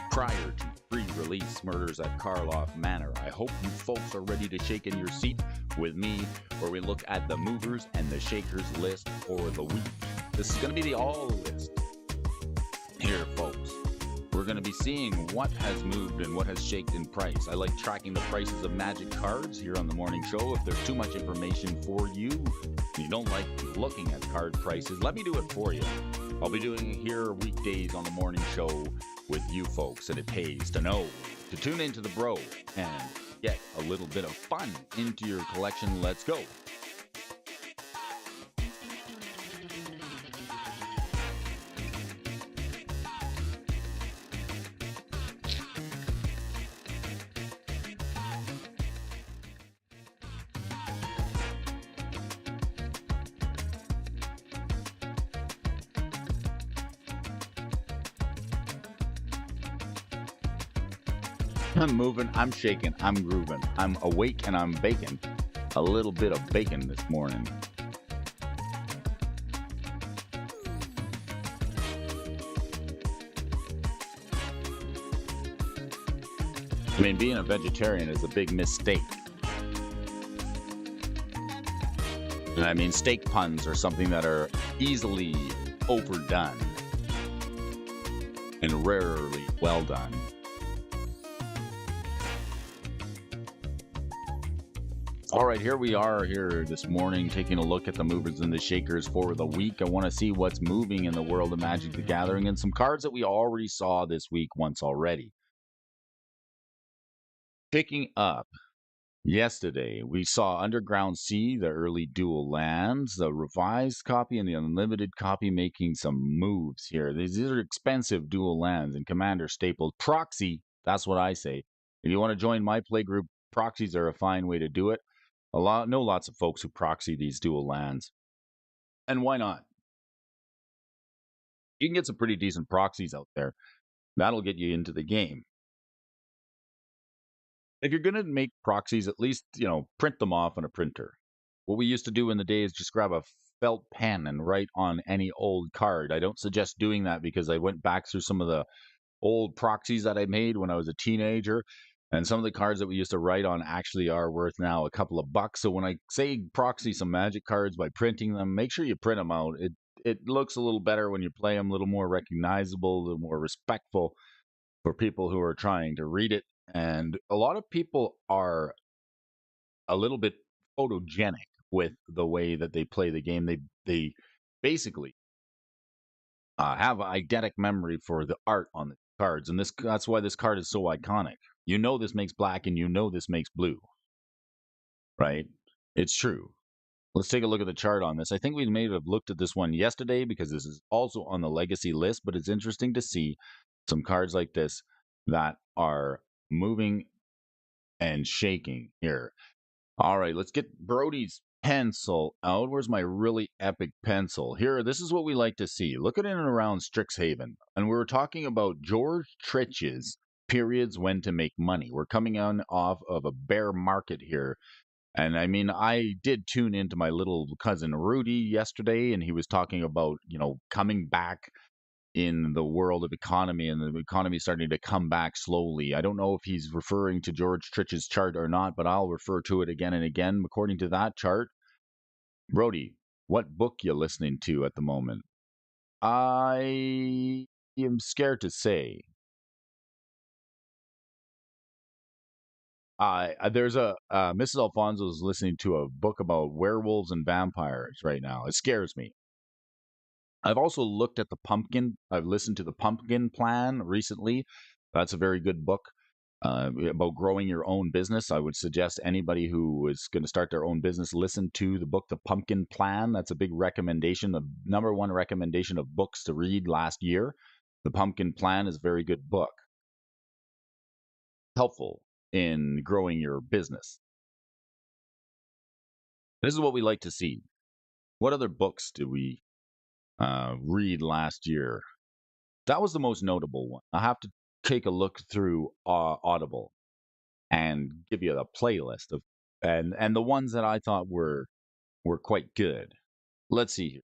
prior to pre-release Murders at Karloff Manor. I hope you folks are ready to shake in your seat with me, where we look at the movers and the shakers list for the week. This is going to be the all list here, folks. We're going to be seeing what has moved and what has shaked in price. I like tracking the prices of Magic cards here on the morning show. If there's too much information for you, you don't like looking at card prices, let me do it for you. I'll be doing it here weekdays on the morning show with you folks, and it pays to know to tune into the bro and get a little bit of fun into your collection. Let's go. I'm moving, I'm shaking, I'm grooving, I'm awake and I'm baking. A little bit of bacon this morning. I mean, being a vegetarian is a big mistake. And I mean, steak puns are something that are easily overdone and rarely well done. All right, here we are here this morning taking a look at the movers and the shakers for the week. I want to see what's moving in the world of Magic the Gathering and some cards that we already saw this week once already. Picking up yesterday, we saw Underground Sea, the early dual lands, the revised copy, and the unlimited copy making some moves here. These are expensive dual lands and Commander stapled. Proxy, that's what I say. If you want to join my play group, proxies are a fine way to do it. Lots of folks who proxy these dual lands. And why not? You can get some pretty decent proxies out there. That'll get you into the game. If you're going to make proxies, at least, print them off on a printer. What we used to do in the day is just grab a felt pen and write on any old card. I don't suggest doing that because I went back through some of the old proxies that I made when I was a teenager. And some of the cards that we used to write on actually are worth now a couple of bucks. So when I say proxy some Magic cards by printing them, make sure you print them out. It looks a little better when you play them, a little more recognizable, a little more respectful for people who are trying to read it. And a lot of people are a little bit photogenic with the way that they play the game. They basically have eidetic memory for the art on the cards, and that's why this card is so iconic. You know this makes black, and you know this makes blue, right? It's true. Let's take a look at the chart on this. I think we may have looked at this one yesterday because this is also on the legacy list, but it's interesting to see some cards like this that are moving and shaking here. All right, let's get Brody's pencil out. Where's my really epic pencil? Here, this is what we like to see. Look at in and around Strixhaven. And we were talking about George Tritch's periods when to make money. We're coming on off of a bear market here. And I mean, I did tune into my little cousin Rudy yesterday, and he was talking about, coming back in the world of economy and the economy starting to come back slowly. I don't know if he's referring to George Tritch's chart or not, but I'll refer to it again and again. According to that chart, Brody, what book you listening to at the moment? I am scared to say. There's Mrs. Alfonso is listening to a book about werewolves and vampires right now. It scares me. I've also looked at the pumpkin. I've listened to the Pumpkin Plan recently. That's a very good book about growing your own business. I would suggest anybody who is going to start their own business listen to the book, The Pumpkin Plan. That's a big recommendation. The number one recommendation of books to read last year. The Pumpkin Plan is a very good book, helpful in growing your business. This is what we like to see. What other books did we read last year? That was the most notable one. I have to take a look through Audible and give you a playlist of and the ones that I thought were quite good. Let's see here.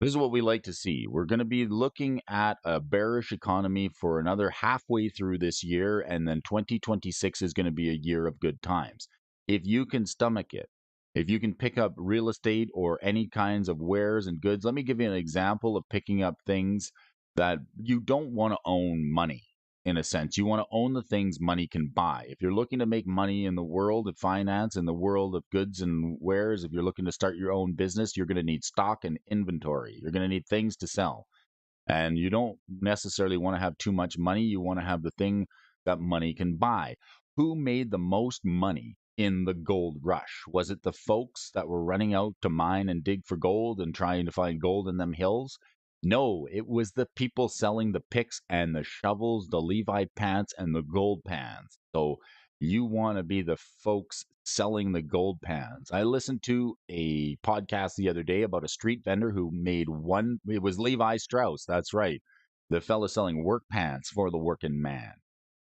This is what we like to see. We're going to be looking at a bearish economy for another halfway through this year, and then 2026 is going to be a year of good times. If you can stomach it, if you can pick up real estate or any kinds of wares and goods, let me give you an example of picking up things that you don't want to own money. In a sense, you want to own the things money can buy. If you're looking to make money in the world of finance, in the world of goods and wares, if you're looking to start your own business, you're going to need stock and inventory. You're going to need things to sell. And you don't necessarily want to have too much money. You want to have the thing that money can buy. Who made the most money in the gold rush? Was it the folks that were running out to mine and dig for gold and trying to find gold in them hills? No, it was the people selling the picks and the shovels, the Levi pants and the gold pans. So you want to be the folks selling the gold pans. I listened to a podcast the other day about a street vendor who made it was Levi Strauss. That's right. The fellow selling work pants for the working man.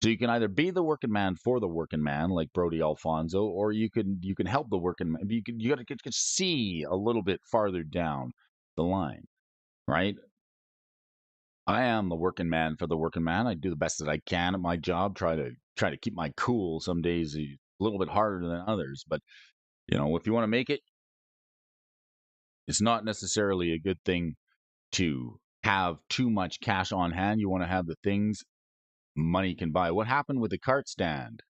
So you can either be the working man for the working man, like Brody Alfonso, or you can help the working man. You got to see a little bit farther down the line, right? I am the working man for the working man. I do the best that I can at my job. Try to keep my cool. Some days a little bit harder than others, but if you want to make it, it's not necessarily a good thing to have too much cash on hand. You want to have the things money can buy. What happened with the cart stand?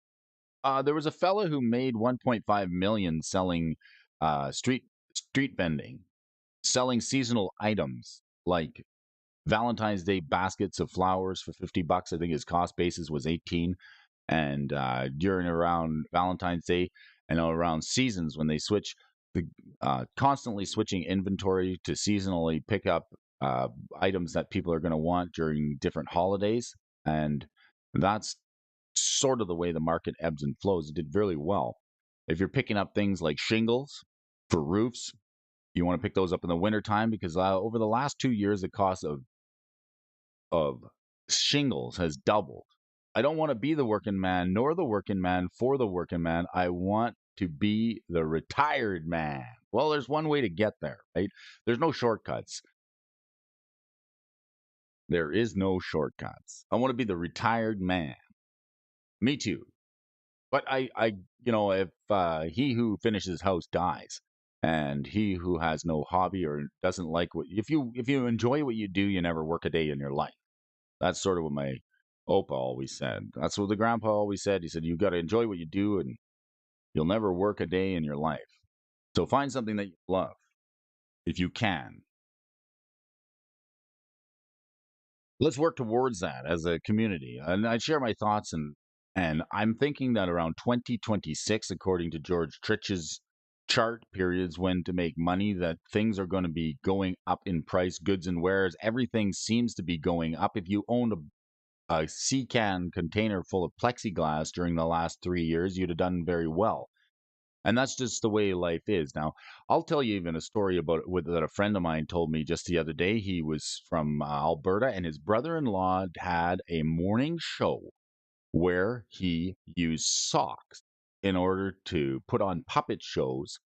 There was a fella who made 1.5 million selling street vending, selling seasonal items like Valentine's Day baskets of flowers for $50. I think his cost basis was 18. And during around Valentine's Day and around seasons when they switch, the constantly switching inventory to seasonally pick up items that people are going to want during different holidays, and that's sort of the way the market ebbs and flows. It did really well. If you're picking up things like shingles for roofs, you want to pick those up in the wintertime because over the last 2 years, the cost of shingles has doubled. I don't want to be the working man nor the working man for the working man. I want to be the retired man. Well, there's one way to get there, right? There's no shortcuts. There is no shortcuts. I want to be the retired man. Me too. But if he who finishes his house dies, and he who has no hobby or doesn't like if you enjoy what you do, you never work a day in your life. That's sort of what my Opa always said. That's what the grandpa always said. He said, you got to enjoy what you do and you'll never work a day in your life. So find something that you love if you can. Let's work towards that as a community. And I share my thoughts and And I'm thinking that around 2026, according to George Trich's chart periods when to make money, that things are going to be going up in price, goods and wares. Everything seems to be going up. If you owned a sea can container full of plexiglass during the last 3 years, you'd have done very well. And that's just the way life is. Now, I'll tell you even a story about that a friend of mine told me just the other day. He was from Alberta, and his brother-in-law had a morning show where he used socks in order to put on puppet shows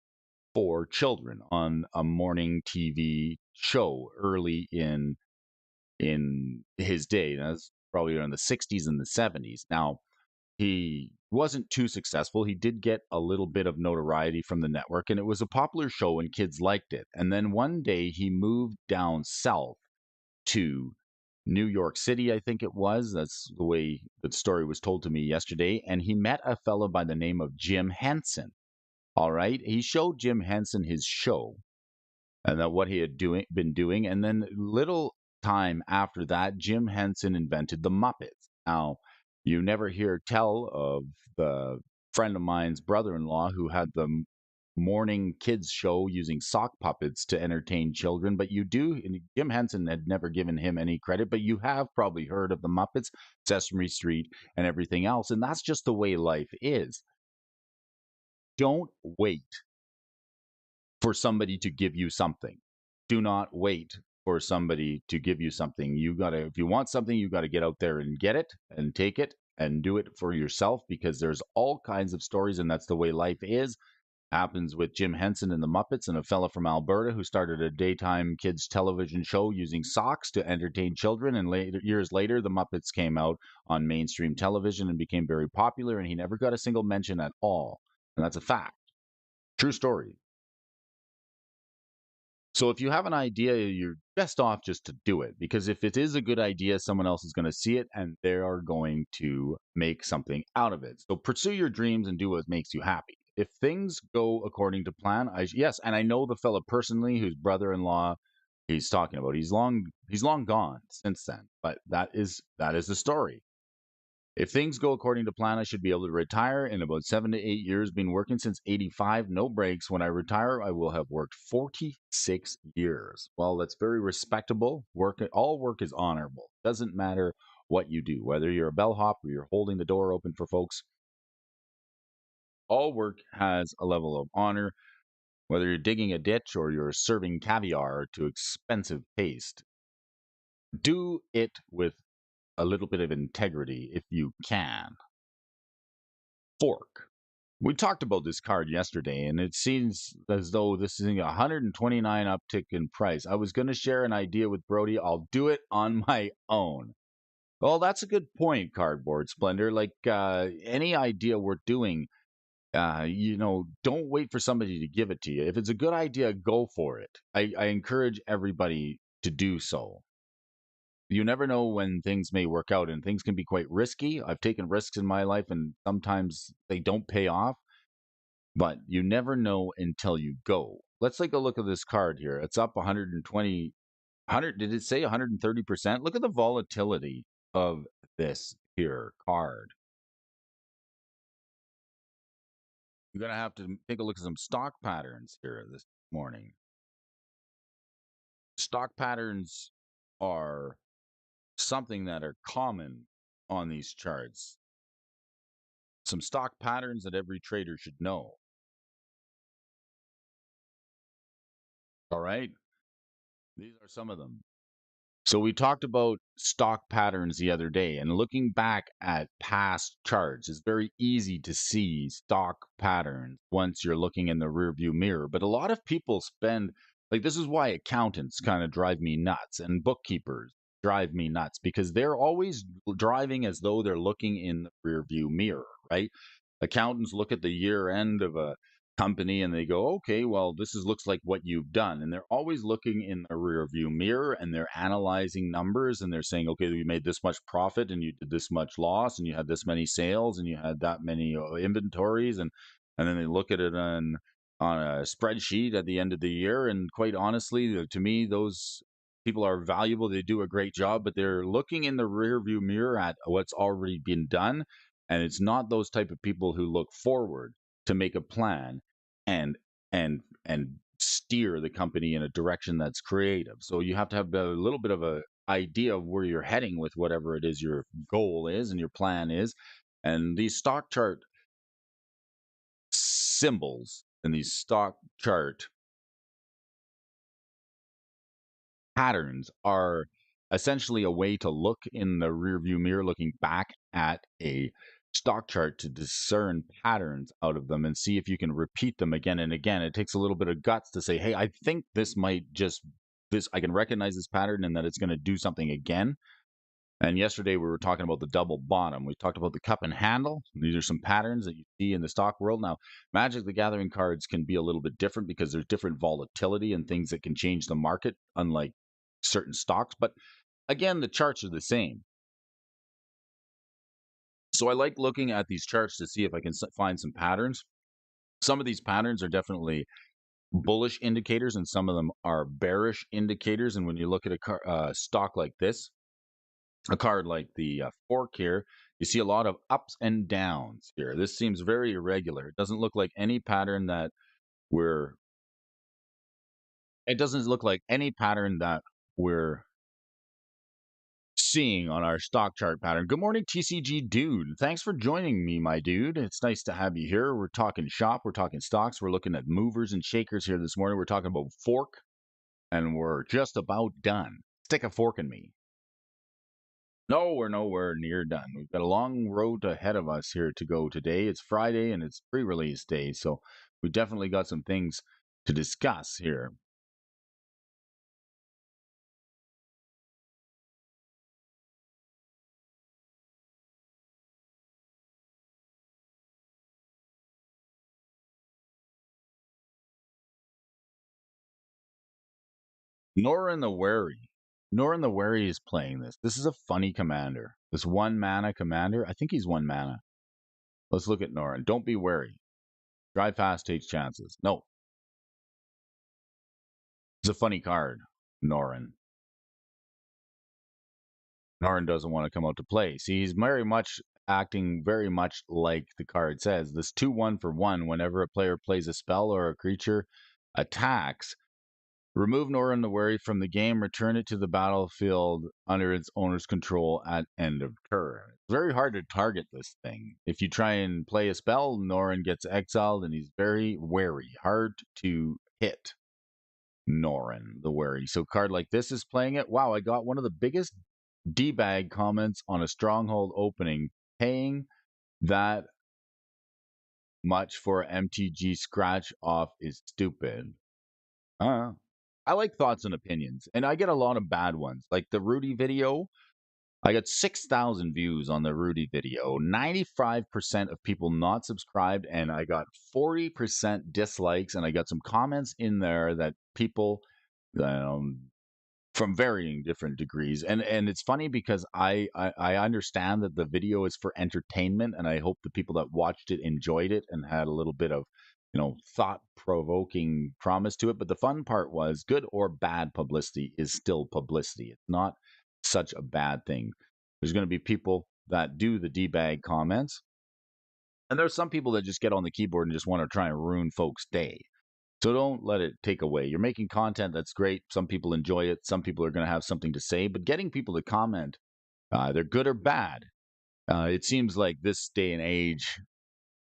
for children on a morning TV show early in his day. That's probably in the 60s and the 70s. Now, he wasn't too successful. He did get a little bit of notoriety from the network, and it was a popular show, and kids liked it. And then one day he moved down south to New York City, I think it was. That's the way the story was told to me yesterday. And he met a fellow by the name of Jim Henson. All right. He showed Jim Henson his show and that what he had been doing. And then little time after that, Jim Henson invented the Muppets. Now, you never hear tell of the friend of mine's brother-in-law who had the morning kids show using sock puppets to entertain children, but you do. And Jim Henson had never given him any credit, but you have probably heard of the Muppets, Sesame Street, and everything else. And that's just the way life is. Don't wait for somebody to give you something. Do not wait for somebody to give you something. You got to, if you want something, you got to get out there and get it and take it and do it for yourself, because there's all kinds of stories, and that's the way life is. Happens with Jim Henson and the Muppets, and a fella from Alberta who started a daytime kids television show using socks to entertain children. And years later, the Muppets came out on mainstream television and became very popular, and he never got a single mention at all. And that's a fact. True story. So if you have an idea, you're best off just to do it, because if it is a good idea, someone else is going to see it and they are going to make something out of it. So pursue your dreams and do what makes you happy. If things go according to plan, yes, and I know the fella personally whose brother-in-law he's talking about. He's long gone since then, but that is the story. If things go according to plan, I should be able to retire in about 7 to 8 years. Been working since 85, no breaks. When I retire, I will have worked 46 years. Well, that's very respectable. All work is honorable. Doesn't matter what you do, whether you're a bellhop or you're holding the door open for folks. All work has a level of honor, whether you're digging a ditch or you're serving caviar to expensive taste. Do it with a little bit of integrity if you can. Fork. We talked about this card yesterday, and it seems as though this is a 129 uptick in price. I was going to share an idea with Brody. I'll do it on my own. Well, that's a good point, Cardboard Splendor. Like any idea we're doing, don't wait for somebody to give it to you. If it's a good idea, go for it. I encourage everybody to do so. You never know when things may work out, and things can be quite risky. I've taken risks in my life, and sometimes they don't pay off. But you never know until you go. Let's take a look at this card here. It's up 120, 100. Did it say 130%? Look at the volatility of this here card. You're going to have to take a look at some stock patterns here this morning. Stock patterns are something that are common on these charts. Some stock patterns that every trader should know. All right. These are some of them. So we talked about stock patterns the other day, and looking back at past charts is very easy to see stock patterns once you're looking in the rearview mirror. But a lot of people this is why accountants kind of drive me nuts and bookkeepers drive me nuts, because they're always driving as though they're looking in the rearview mirror, right? Accountants look at the year end of a company and they go, okay, well, looks like what you've done. And they're always looking in the rear view mirror, and they're analyzing numbers, and they're saying, okay, you made this much profit and you did this much loss, and you had this many sales and you had that many inventories. And then they look at it on a spreadsheet at the end of the year. And quite honestly, to me, those people are valuable. They do a great job, but they're looking in the rear view mirror at what's already been done. And it's not those type of people who look forward to make a plan and and steer the company in a direction that's creative. So you have to have a little bit of a idea of where you're heading with whatever it is your goal is and your plan is. And these stock chart symbols and these stock chart patterns are essentially a way to look in the rearview mirror, looking back at a stock chart to discern patterns out of them and see if you can repeat them again and again. It takes a little bit of guts to say, hey, I think this might just this I can recognize this pattern and that it's going to do something again. And yesterday we were talking about the double bottom. We talked about the cup and handle. These are some patterns that you see in the stock world. Now, Magic the Gathering cards can be a little bit different because there's different volatility and things that can change the market, unlike certain stocks. But again, the charts are the same. So I like looking at these charts to see if I can find some patterns. Some of these patterns are definitely bullish indicators, and some of them are bearish indicators. And when you look at a stock like this, a card like the fork here, you see a lot of ups and downs here. This seems very irregular. It doesn't look like any pattern that we're. It doesn't look like any pattern that we're seeing on our stock chart pattern. Good morning, TCG dude. Thanks for joining me, my dude. It's nice to have you here. We're talking shop, we're talking stocks, we're looking at movers and shakers here this morning. We're talking about fork, and we're just about done. Stick a fork in me. No, we're nowhere near done. We've got a long road ahead of us here to go today. It's Friday and it's pre-release day, so we definitely got some things to discuss here. Norin the Wary. Norin the Wary is playing this. This is a funny commander. This one mana commander. I think he's one mana. Let's look at Norin. Don't be wary. Drive fast, takes chances. No. It's a funny card, Norin. Norin doesn't want to come out to play. See, he's very much acting very much like the card says. This 2-1 for 1, whenever a player plays a spell or a creature attacks, remove Norin the Wary from the game, return it to the battlefield under its owner's control at end of turn. It's very hard to target this thing. If you try and play a spell, Norin gets exiled and he's very wary. Hard to hit Norin the Wary. So a card like this is playing it. Wow, I got one of the biggest D-bag comments on a stronghold opening. Paying that much for MTG scratch off is stupid. Uh, I like thoughts and opinions, and I get a lot of bad ones. Like the Rudy video, I got 6,000 views on the Rudy video, 95% of people not subscribed, and I got 40% dislikes, and I got some comments in there that people from varying different degrees. And it's funny because I understand that the video is for entertainment, and I hope the people that watched it enjoyed it and had a little bit of thought provoking promise to it. But the fun part was good or bad publicity is still publicity. It's not such a bad thing. There's going to be people that do the debag comments, and there's some people that just get on the keyboard and just want to try and ruin folks' day. So don't let it take away. You're making content that's great. Some people enjoy it. Some people are going to have something to say, but getting people to comment, they're good or bad. It seems like this day and age,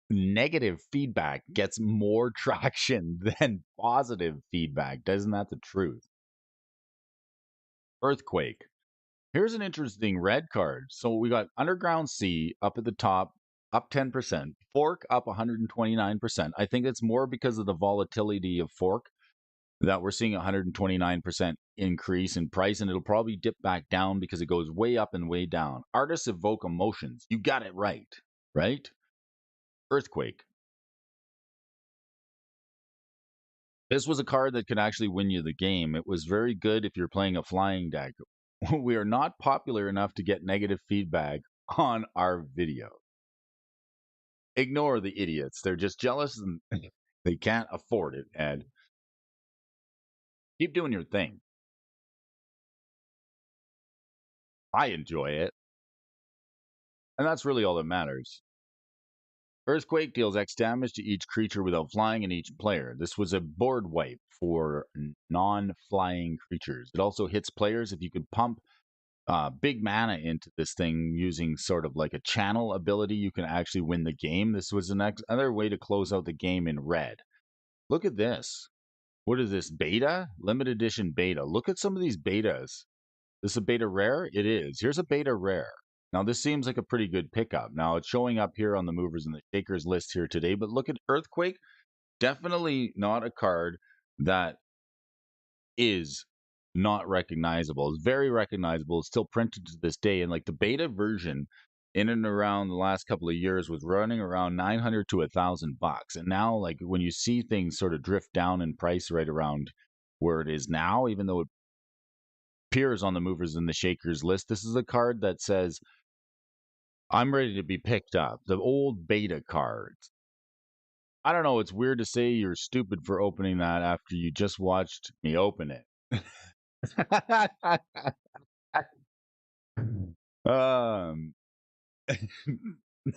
negative feedback gets more traction than positive feedback. Isn't that the truth? Earthquake. Here's an interesting red card. So we got Underground Sea up at the top, up 10%. Fork up 129%. I think it's more because of the volatility of Fork that we're seeing 129% increase in price, and it'll probably dip back down because it goes way up and way down. Artists evoke emotions. You got it right, right? Earthquake. This was a card that could actually win you the game. It was very good if you're playing a flying deck. We are not popular enough to get negative feedback on our video. Ignore the idiots. They're just jealous and they can't afford it, Ed. Keep doing your thing. I enjoy it. And that's really all that matters. Earthquake deals X damage to each creature without flying and each player. This was a board wipe for non-flying creatures. It also hits players if you could pump big mana into this thing using sort of like a channel ability. You can actually win the game. This was another way to close out the game in red. Look at this. What is this? Beta? Limited edition beta. Look at some of these betas. This is a beta rare? It is. Here's a beta rare. Now, this seems like a pretty good pickup. Now, it's showing up here on the movers and the shakers list here today, but look at Earthquake. Definitely not a card that is not recognizable. It's very recognizable. It's still printed to this day. And like the beta version in and around the last couple of years was running around 900 to $1,000. And now, like when you see things sort of drift down in price right around where it is now, even though it appears on the movers and the shakers list, this is a card that says, I'm ready to be picked up. The old beta cards. I don't know. It's weird to say you're stupid for opening that after you just watched me open it. um,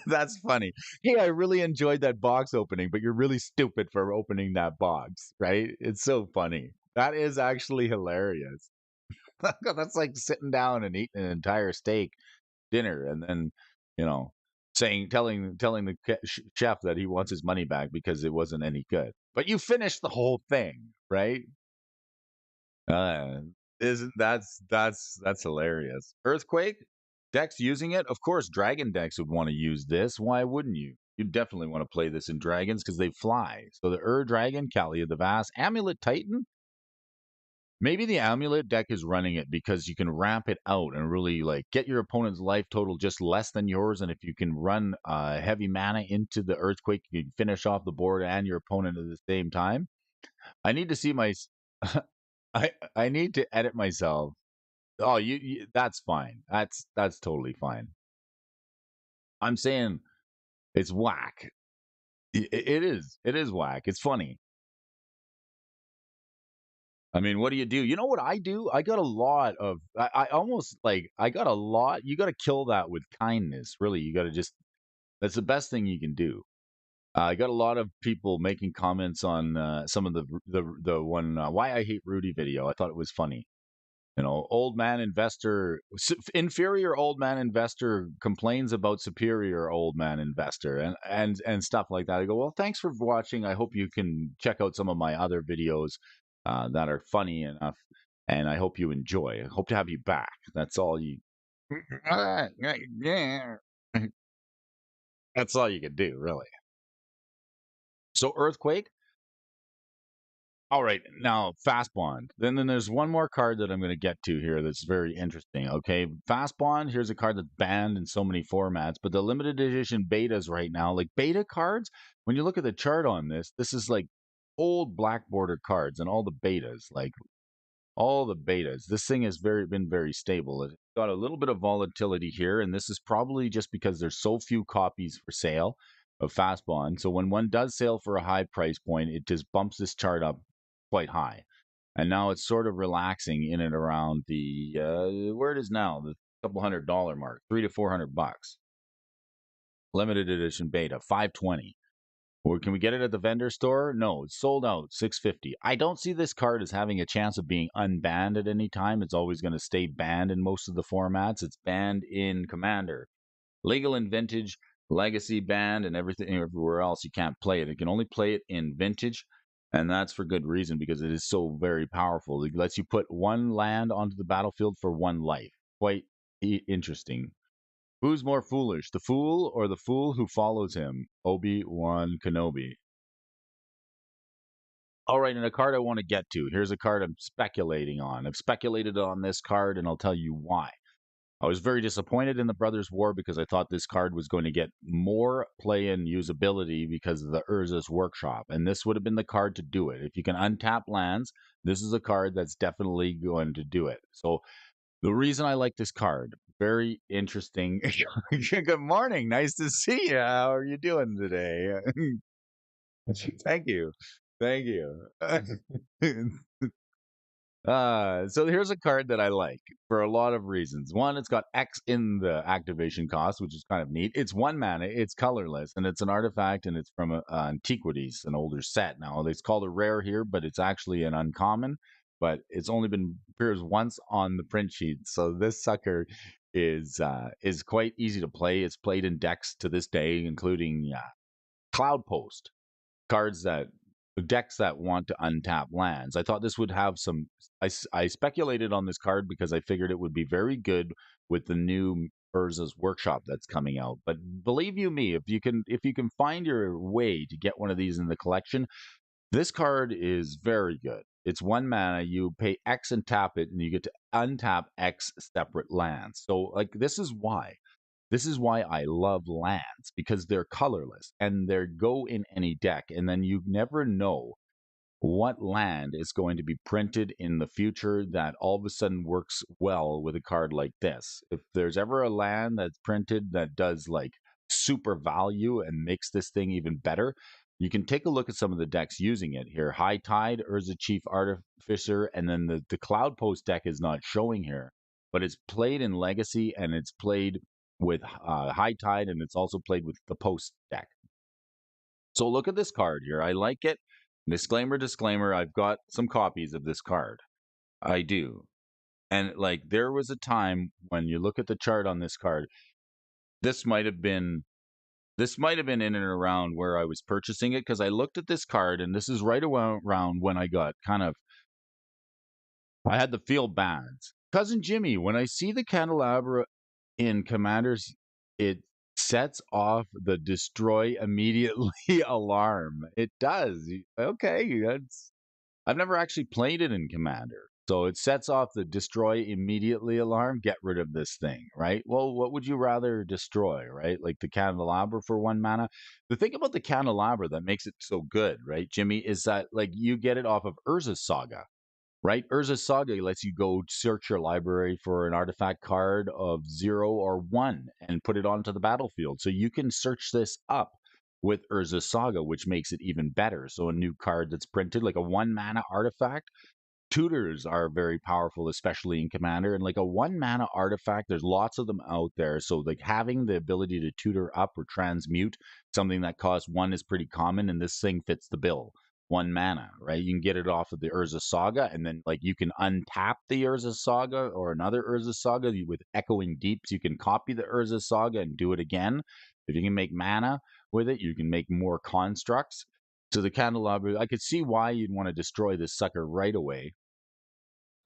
that's funny. Hey, I really enjoyed that box opening, but you're really stupid for opening that box, right? It's so funny. That is actually hilarious. That's like sitting down and eating an entire steak dinner and then, you know, telling the chef that he wants his money back because it wasn't any good. But you finished the whole thing, right? Uh, isn't that's hilarious. Earthquake decks using it? Of course, dragon decks would want to use this. Why wouldn't you? You definitely want to play this in dragons because they fly. So the Dragon, Kali of the Vast, Amulet Titan. Maybe the Amulet deck is running it because you can ramp it out and really like get your opponent's life total just less than yours. And if you can run heavy mana into the Earthquake, you can finish off the board and your opponent at the same time. I need to see my I need to edit myself. Oh, that's fine. That's totally fine. I'm saying it's whack. It is. It is whack. It's funny. I mean, what do? You know what I do? I got a lot of. I almost like. I got a lot. You got to kill that with kindness. Really, you got to just. That's the best thing you can do. I got a lot of people making comments on some of the one why I hate Rudy video. I thought it was funny. You know, old man investor, inferior old man investor complains about superior old man investor, and stuff like that. I go, well, thanks for watching. I hope you can check out some of my other videos that are funny enough, and I hope you enjoy. I hope to have you back. That's all you. That's all you can do, really. So, earthquake. All right, now Fast Bond. Then there's one more card that I'm going to get to here that's very interesting. Okay, Fast Bond. Here's a card that's banned in so many formats, but the limited edition betas right now, like beta cards. When you look at the chart on this, this is like old black border cards and all the betas, like all the betas. This thing has been very stable. It's got a little bit of volatility here, and this is probably just because there's so few copies for sale of Fast Bond. So when one does sell for a high price point, it just bumps this chart up quite high. And now it's sort of relaxing in and around the where it is now, the couple $100 mark, $300 to $400. Limited edition beta, 520. Or can we get it at the vendor store? No, it's sold out, 650. I don't see this card as having a chance of being unbanned at any time. It's always going to stay banned in most of the formats. It's banned in Commander, legal in Vintage, Legacy banned, and everything everywhere else. You can't play it. You can only play it in Vintage, and that's for good reason because it is so very powerful. It lets you put one land onto the battlefield for one life. Quite interesting. Who's more foolish, the fool or the fool who follows him? Obi-Wan Kenobi. All right, and a card I want to get to. Here's a card I'm speculating on. I've speculated on this card, and I'll tell you why. I was very disappointed in the Brothers War because I thought this card was going to get more play-in usability because of the Urza's Workshop, and this would have been the card to do it. If you can untap lands, this is a card that's definitely going to do it. So the reason I like this card, very interesting. Good morning. Nice to see you. How are you doing today? Thank you. Thank you. So here's a card that I like for a lot of reasons. One, it's got X in the activation cost, which is kind of neat. It's 1 mana, it's colorless, and it's an artifact, and it's from Antiquities, an older set. Now it's called a rare here, but it's actually an uncommon. But it's only been appears once on the print sheet, so this sucker is quite easy to play. It's played in decks to this day, including Cloud Post cards that decks that want to untap lands. I thought this would have some. I speculated on this card because I figured it would be very good with the new Urza's Workshop that's coming out. But believe you me, if you can find your way to get one of these in the collection, this card is very good. It's 1 mana. You pay X and tap it, and you get to untap X separate lands. So, like, this is why I love lands because they're colorless and they go in any deck. And then you never know what land is going to be printed in the future that all of a sudden works well with a card like this. If there's ever a land that's printed that does like super value and makes this thing even better, you can take a look at some of the decks using it here. High Tide, Urza Chief Artificer, and then the Cloud Post deck is not showing here, but it's played in Legacy and it's played with High Tide, and it's also played with the Post deck. So look at this card here. I like it. Disclaimer, disclaimer, I've got some copies of this card. I do. And like there was a time when you look at the chart on this card, this might have been in and around where I was purchasing it because I looked at this card and this is right around when I got I had the feel bads. Cousin Jimmy, when I see the candelabra in Commanders, it sets off the destroy immediately alarm. It does. Okay, that's I've never actually played it in Commander. So it sets off the destroy immediately alarm. Get rid of this thing, right? Well, what would you rather destroy, right? Like the candelabra for 1 mana. The thing about the candelabra that makes it so good, right, Jimmy, is that like you get it off of Urza's Saga, right? Urza's Saga lets you go search your library for an artifact card of 0 or 1 and put it onto the battlefield. So you can search this up with Urza's Saga, which makes it even better. So a new card that's printed, like a 1 mana artifact, tutors are very powerful, especially in Commander. And like a 1 mana artifact, there's lots of them out there. So like having the ability to tutor up or transmute something that costs 1 is pretty common, and this thing fits the bill. 1 mana, right? You can get it off of the Urza Saga, and then like you can untap the Urza Saga or another Urza Saga with Echoing Deeps. You can copy the Urza Saga and do it again. If you can make mana with it, you can make more constructs. So the candelabra, I could see why you'd want to destroy this sucker right away.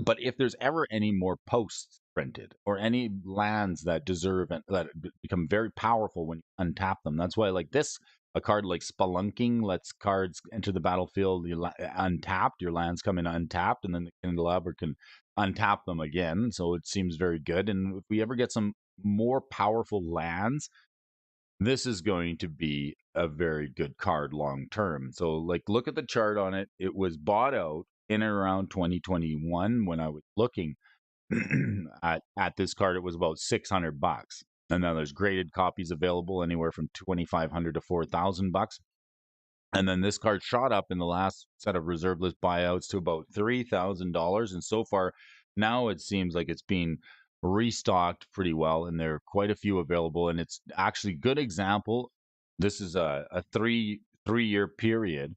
But if there's ever any more posts printed or any lands that deserve that become very powerful when you untap them, that's why like this, a card like Spelunking lets cards enter the battlefield untapped. Your lands come in untapped, and then the candelabra can untap them again. So it seems very good. And if we ever get some more powerful lands, this is going to be a very good card long term. So, like, look at the chart on it. It was bought out in and around 2021 when I was looking at this card. It was about $600, and now there's graded copies available anywhere from 2,500 to 4,000 bucks. And then this card shot up in the last set of reserve list buyouts to about $3,000. And so far, now it seems like it's being restocked pretty well. And there are quite a few available. And it's actually good example. This is a three-year period.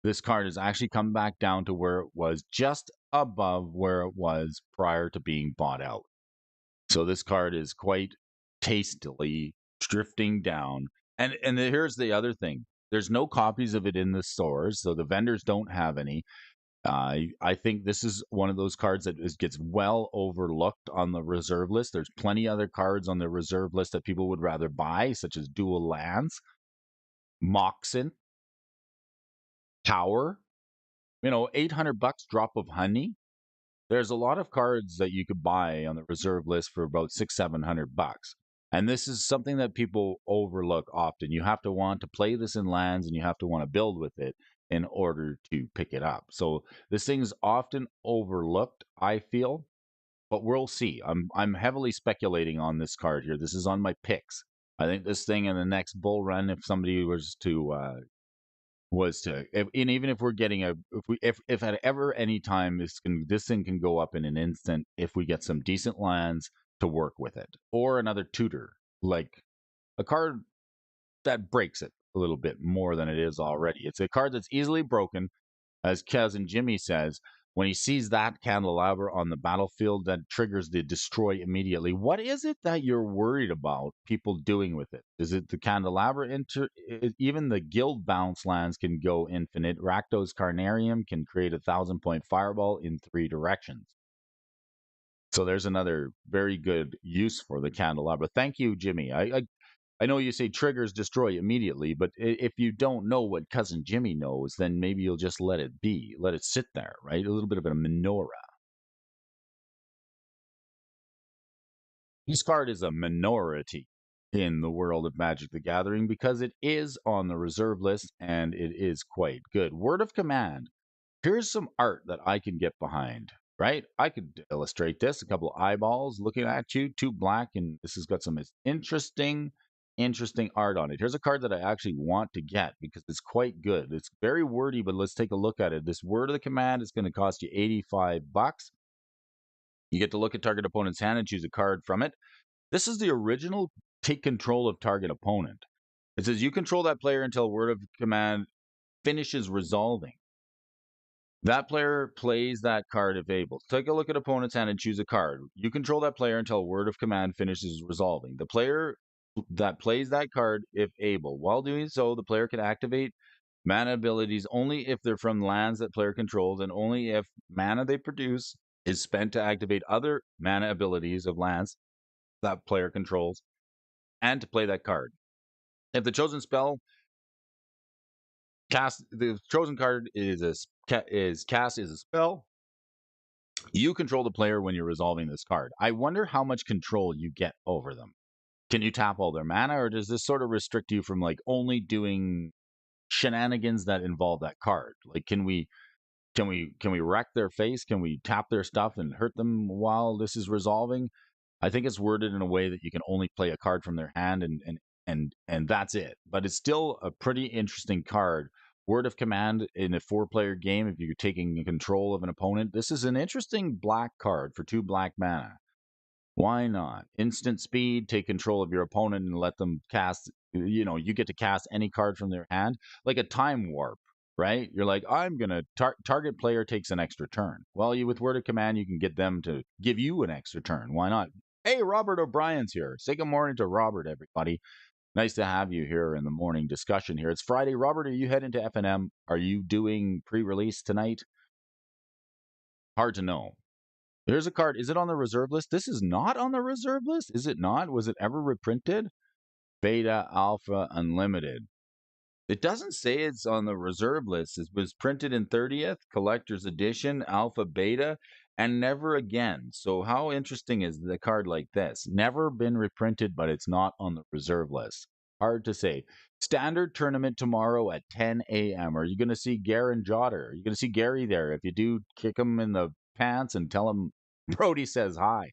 This card has actually come back down to where it was just above where it was prior to being bought out. So this card is quite tastily drifting down. And here's the other thing. There's no copies of it in the stores, so the vendors don't have any. I think this is one of those cards that gets well overlooked on the reserve list. There's plenty other cards on the reserve list that people would rather buy, such as Dual Lands, Moxen, Tower. 800 bucks drop of honey. There's a lot of cards that you could buy on the reserve list for about 600-700 bucks. And this is something that people overlook often. You have to want to play this in lands, and you have to want to build with it in order to pick it up. So this thing's often overlooked, I feel, but we'll see. I'm heavily speculating on this card here. This is on my picks. I think this thing in the next bull run, if somebody was to was to, and even if we're getting if at ever any time this thing can go up in an instant if we get some decent lands to work with it, or another tutor, like a card that breaks it a little bit more than it is already. It's a card that's easily broken, as Cousin Jimmy says. When he sees that candelabra on the battlefield, that triggers the destroy immediately. What is it that you're worried about people doing with it? Is it the candelabra? Even the guild bounce lands can go infinite. Rakdos Carnarium can create 1,000-point fireball in 3 directions. So there's another very good use for the candelabra. Thank you, Jimmy. I know you say triggers destroy immediately, but if you don't know what Cousin Jimmy knows, then maybe you'll just let it be, let it sit there, right? A little bit of a menorah. This card is a minority in the world of Magic the Gathering because it is on the reserve list and it is quite good. Word of command. Here's some art that I can get behind, right? I could illustrate this. A couple of eyeballs looking at you, 2 black, and this has got some interesting art on it. Here's a card that I actually want to get because it's quite good. It's very wordy, but let's take a look at it. This word of the command is going to cost you $85. You get to look at target opponent's hand and choose a card from it. This is the original take control of target opponent. It says you control that player until word of command finishes resolving. That player plays that card if able. Take a look at opponent's hand and choose a card. You control that player until word of command finishes resolving. The player that plays that card if able. While doing so, the player can activate mana abilities only if they're from lands that player controls and only if mana they produce is spent to activate other mana abilities of lands that player controls and to play that card. If the chosen spell cast, the chosen card is cast as a spell, you control the player when you're resolving this card. I wonder how much control you get over them. Can you tap all their mana, or does this sort of restrict you from like only doing shenanigans that involve that card? Like, can we wreck their face? Can we tap their stuff and hurt them while this is resolving? I think it's worded in a way that you can only play a card from their hand and that's it. But it's still a pretty interesting card. Word of command in a 4-player game, if you're taking control of an opponent, this is an interesting black card for 2 black mana. Why not? Instant speed, take control of your opponent and let them cast, you get to cast any card from their hand, like a time warp, right? You're like, I'm going to target player takes an extra turn. Well, with word of command, you can get them to give you an extra turn. Why not? Hey, Robert O'Brien's here. Say good morning to Robert, everybody. Nice to have you here in the morning discussion here. It's Friday. Robert, are you heading to FNM? Are you doing pre-release tonight? Hard to know. There's a card. Is it on the reserve list? This is not on the reserve list. Is it not? Was it ever reprinted? Beta, Alpha, Unlimited. It doesn't say it's on the reserve list. It was printed in 30th, Collector's Edition, Alpha, Beta, and never again. So how interesting is the card like this? Never been reprinted, but it's not on the reserve list. Hard to say. Standard tournament tomorrow at 10 a.m. Are you going to see Garen Jotter? Are you going to see Gary there? If you do, kick him in the pants and tell him Brody says hi.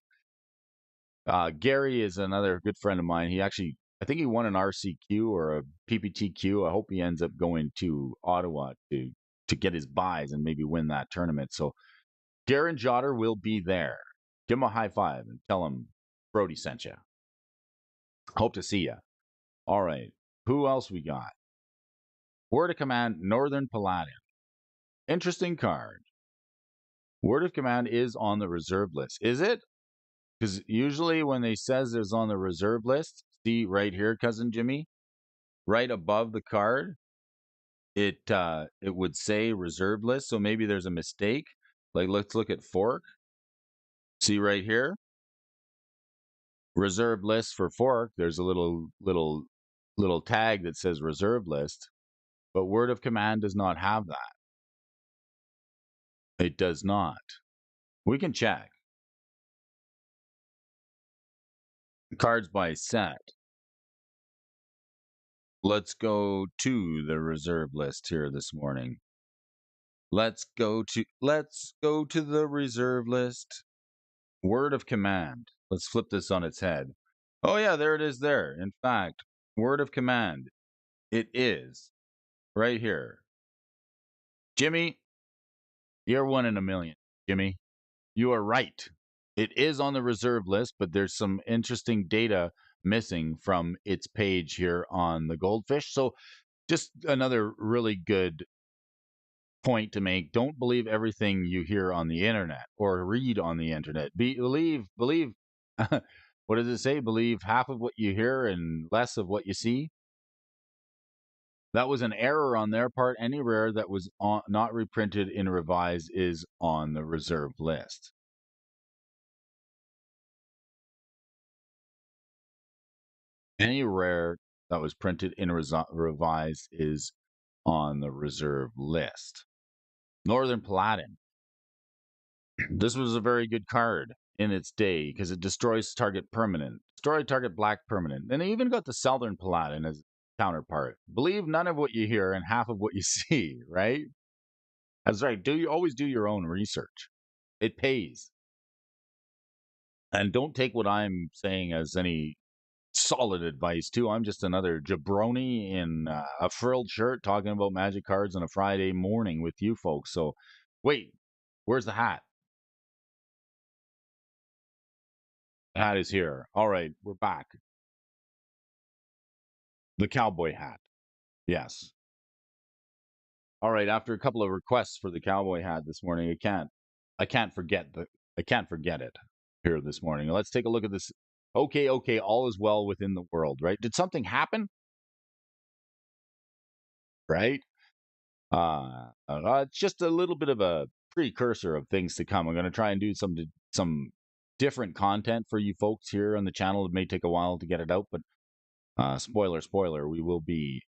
Gary is another good friend of mine. I think he won an RCQ or a PPTQ. I hope he ends up going to Ottawa to get his buys and maybe win that tournament. So Garen Jotter will be there. Give him a high five and tell him Brody sent you. Hope to see you. All right. Who else we got? Word of command, Northern Paladin. Interesting card. Word of command is on the reserve list. Is it? Because usually when they says it's on the reserve list, see right here, Cousin Jimmy, right above the card, it would say reserve list. So maybe there's a mistake. Like let's look at Fork. See right here, reserve list for Fork. There's a little tag that says reserve list, but word of command does not have that. It does not. We can check. Cards by set. Let's go to the reserve list here this morning. Let's go to the reserve list. Word of command. Let's flip this on its head. Oh yeah, there it is there. In fact, word of command. It is right here. Jimmy, you're 1 in a million. Jimmy, you are right. It is on the reserve list, but there's some interesting data missing from its page here on the goldfish. So, just another really good point to make. Don't believe everything you hear on the internet or read on the internet. Believe. What does it say? Believe half of what you hear and less of what you see. That was an error on their part. Any rare that was not reprinted in revised is on the reserve list. Any rare that was printed in revised is on the reserve list. Northern Paladin. This was a very good card in its day because it destroys target permanent, destroy target black permanent, and it even got the Southern Paladin as counterpart. Believe none of what you hear and half of what you see, right? That's right. Always do your own research. It pays. And don't take what I'm saying as any solid advice too. I'm just another jabroni in a frilled shirt talking about magic cards on a Friday morning with you folks. So wait, where's the hat? The hat is here. All right, we're back. The cowboy hat. Yes. All right, after a couple of requests for the cowboy hat this morning, I can't forget it here this morning. Let's take a look at this. Okay, all is well within the world, right? Did something happen? Right? It's just a little bit of a precursor of things to come. I'm going to try and do some different content for you folks here on the channel. It may take a while to get it out, but spoiler, we will be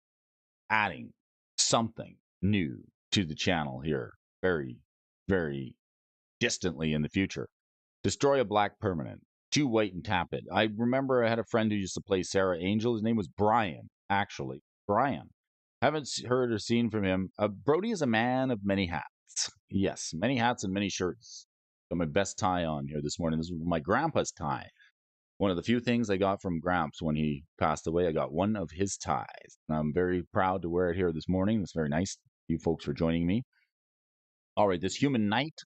adding something new to the channel here very, very distantly in the future. Destroy a black permanent. 2 white and tap it. I remember I had a friend who used to play Sarah Angel. His name was Brian, actually. Brian. Haven't heard or seen from him. Brody is a man of many hats. Yes, many hats and many shirts. Got my best tie on here this morning. This is my grandpa's tie. One of the few things I got from Gramps when he passed away. I got one of his ties. And I'm very proud to wear it here this morning. It's very nice. You folks for joining me. All right, this human knight.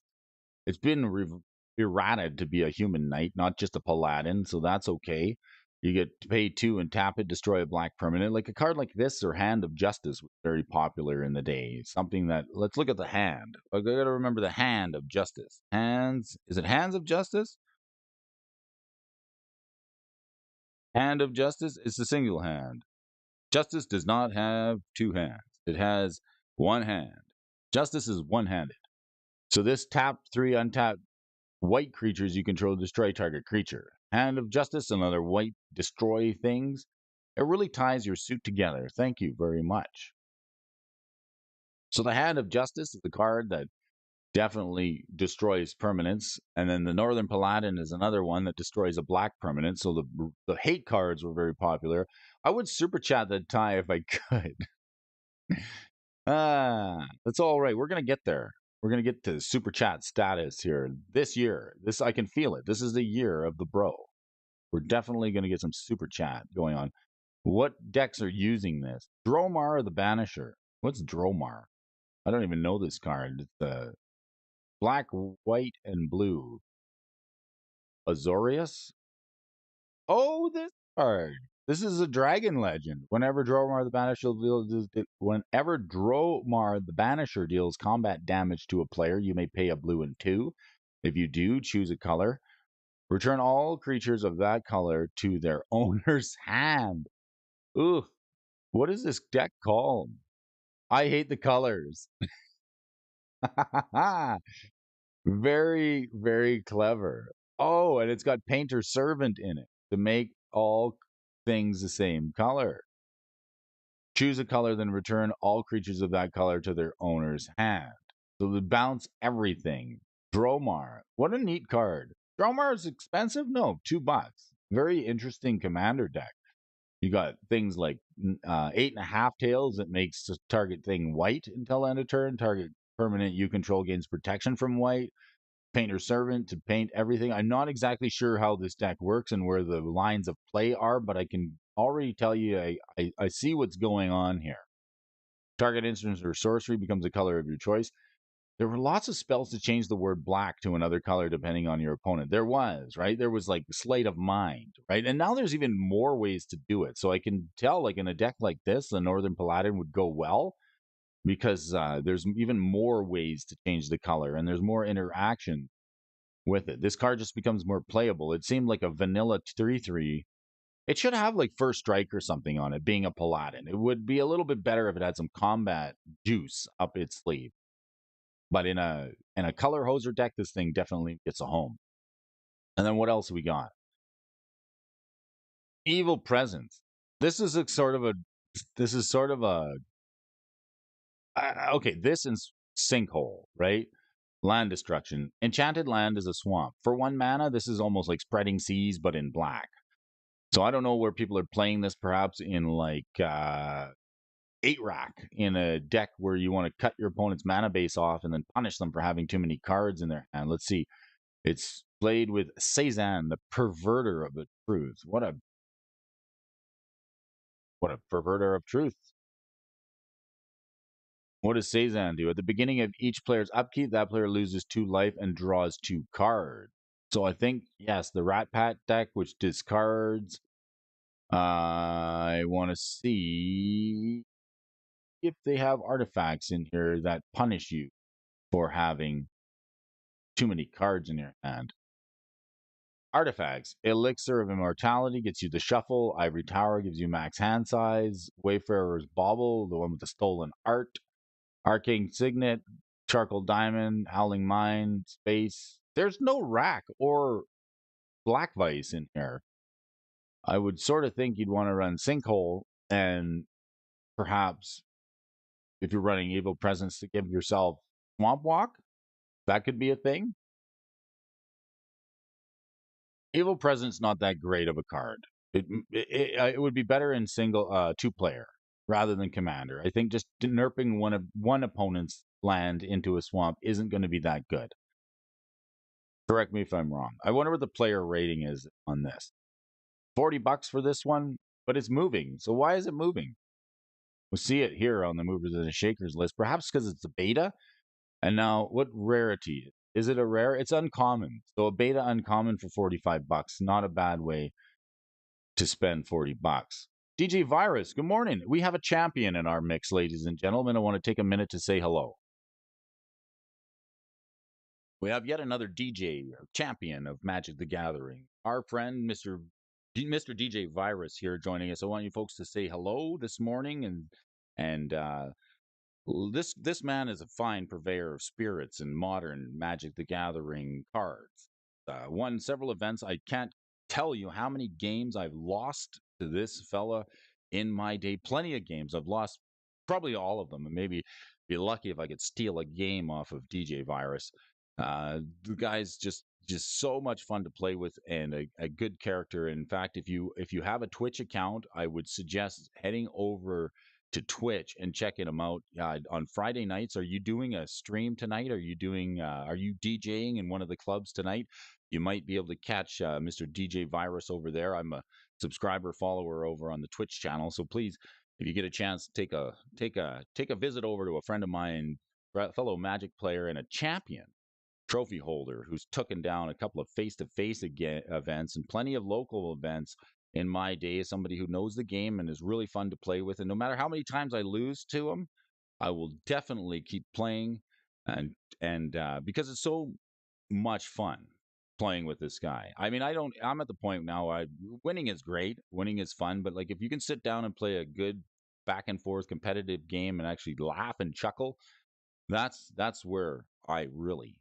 It's been errated to be a human knight, not just a paladin, so that's okay. You get to pay 2 and tap it, destroy a black permanent. Like a card like this or Hand of Justice was very popular in the day. Something that, let's look at the hand. I gotta remember the Hand of Justice. Is it Hands of Justice? Hand of Justice? It's a single hand. Justice does not have 2 hands. It has 1 hand. Justice is one-handed. So this tap 3 untapped white creatures you control destroy target creature. Hand of Justice, another white destroy things. It really ties your suit together. Thank you very much. So the Hand of Justice is the card that definitely destroys permanents. And then the Northern Paladin is another one that destroys a black permanent. So the hate cards were very popular. I would super chat that tie if I could. That's all right. We're going to get there. We're going to get to super chat status here this year. I can feel it. This is the year of the bro. We're definitely going to get some super chat going on. What decks are using this? Dromar the Banisher. What's Dromar? I don't even know this card. It's black, white, and blue. Azorius? Oh, this card. This is a dragon legend. Whenever Dromar the Banisher deals combat damage to a player, you may pay a blue and 2. If you do, choose a color. Return all creatures of that color to their owner's hand. Ooh, what is this deck called? I hate the colors. Very, very clever. Oh, and it's got Painter Servant in it to make all things the same color. Choose a color, then return all creatures of that color to their owner's hand. So they bounce everything. Dromar. What a neat card. Dromar is expensive? No, $2. Very interesting commander deck. You got things like 8.5 tails that makes the target thing white until end of turn. Target permanent you control gains protection from white. Painter Servant to paint everything. I'm not exactly sure how this deck works and where the lines of play are, but I can already tell you I see what's going on here. Target instance or sorcery becomes a color of your choice. There were lots of spells to change the word black to another color depending on your opponent. There was, right? There was like Sleight of Mind, right? And now there's even more ways to do it. So I can tell, like in a deck like this, the Northern Paladin would go well because there's even more ways to change the color and there's more interaction with it. This card just becomes more playable. It seemed like a vanilla 3/3. It should have like First Strike or something on it, being a Paladin. It would be a little bit better if it had some combat juice up its sleeve. But in a color hoser deck, this thing definitely gets a home. And then what else we got? Evil Presence. This is a sort of a. This is sort of a. Okay, this is Sinkhole, right? Land destruction. Enchanted land is a swamp. For 1 mana, this is almost like Spreading Seas, but in black. So I don't know where people are playing this, perhaps in like 8-rack, in a deck where you want to cut your opponent's mana base off and then punish them for having too many cards in their hand. Let's see. It's played with Cezanne, the perverter of the truth. What a perverter of truth. What does Cezanne do? At the beginning of each player's upkeep, that player loses 2 life and draws 2 cards. So I think, yes, the Rat Pat deck, which discards. I want to see if they have artifacts in here that punish you for having too many cards in your hand. Artifacts. Elixir of Immortality gets you the shuffle. Ivory Tower gives you max hand size. Wayfarer's Bauble, the one with the stolen art. Arcane Signet, Charcoal Diamond, Howling Mine, Space. There's no rack or Black Vice in here. I would sort of think you'd want to run Sinkhole, and perhaps if you're running Evil Presence to give yourself Swamp Walk, that could be a thing. Evil Presence not that great of a card. It would be better in single 2-player rather than commander. I think just nerfing one opponent's land into a swamp isn't going to be that good. Correct me if I'm wrong. I wonder what the player rating is on this. $40 for this one, but it's moving. So why is it moving? We'll see it here on the movers and the shakers list. Perhaps because it's a beta. And now, what rarity? Is it a rare? It's uncommon. So a beta uncommon for $45. Not a bad way to spend $40. DJ Virus, good morning. We have a champion in our mix, ladies and gentlemen. I want to take a minute to say hello. We have yet another DJ champion of Magic the Gathering. Our friend, Mr. DJ Virus, here joining us. I want you folks to say hello this morning, and this man is a fine purveyor of spirits and modern Magic the Gathering cards. Won several events. I can't tell you how many games I've lost to this fella in my day. Plenty of games. I've lost probably all of them, and maybe be lucky if I could steal a game off of DJ Virus. The guy's just so much fun to play with and a good character. In fact, if you have a Twitch account, I would suggest heading over to Twitch and checking him out on Friday nights. Are you doing a stream tonight? Are you DJing in one of the clubs tonight? You might be able to catch Mr. DJ Virus over there. I'm a subscriber follower over on the Twitch channel, so please, if you get a chance, take a visit over to a friend of mine, fellow Magic player and a champion trophy holder who's taken down a couple of face-to-face events and plenty of local events in my day. Somebody who knows the game and is really fun to play with. And no matter how many times I lose to him, I will definitely keep playing, and because it's so much fun playing with this guy. I mean, I'm at the point now. Winning is great, winning is fun, but like if you can sit down and play a good back and forth competitive game and actually laugh and chuckle, that's where I really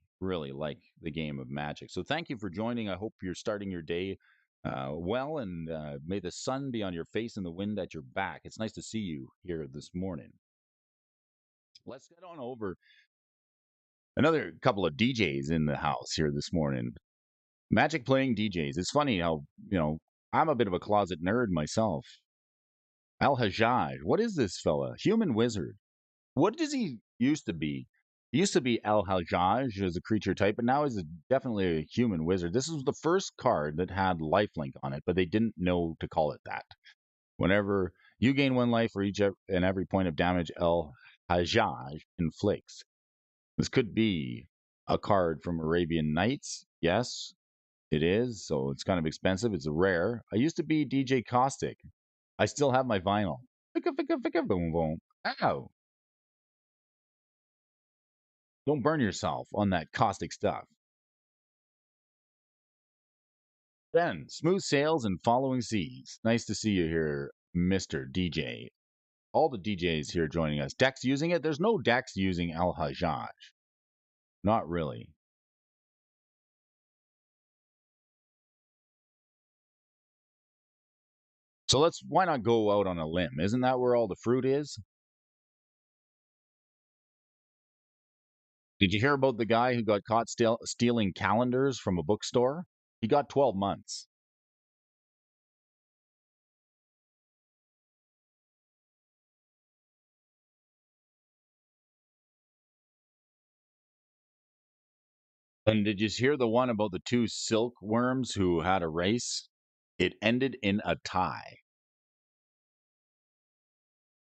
like the game of Magic. So thank you for joining. I hope you're starting your day well, and may the sun be on your face and the wind at your back. It's nice to see you here this morning. Let's get on over. Another couple of DJs in the house here this morning. Magic playing DJs. It's funny how, I'm a bit of a closet nerd myself. Al Hajjaj. What is this fella? Human wizard. What does he used to be? He used to be Al Hajjaj as a creature type, but now he's definitely a human wizard. This was the first card that had lifelink on it, but they didn't know to call it that. Whenever you gain 1 life for each and every point of damage Al Hajjaj inflicts. This could be a card from Arabian Nights. Yes, it is. So it's kind of expensive. It's a rare. I used to be DJ Caustic. I still have my vinyl. Ficka, ficka, ficka, boom, boom. Ow. Don't burn yourself on that caustic stuff. Ben, smooth sails and following seas. Nice to see you here, Mr. DJ. All the DJs here joining us. Dex using it? There's no Dex using Al Hajjaj. Not really. So why not go out on a limb? Isn't that where all the fruit is? Did you hear about the guy who got caught stealing calendars from a bookstore? He got 12 months. And did you hear the one about the two silkworms who had a race? It ended in a tie.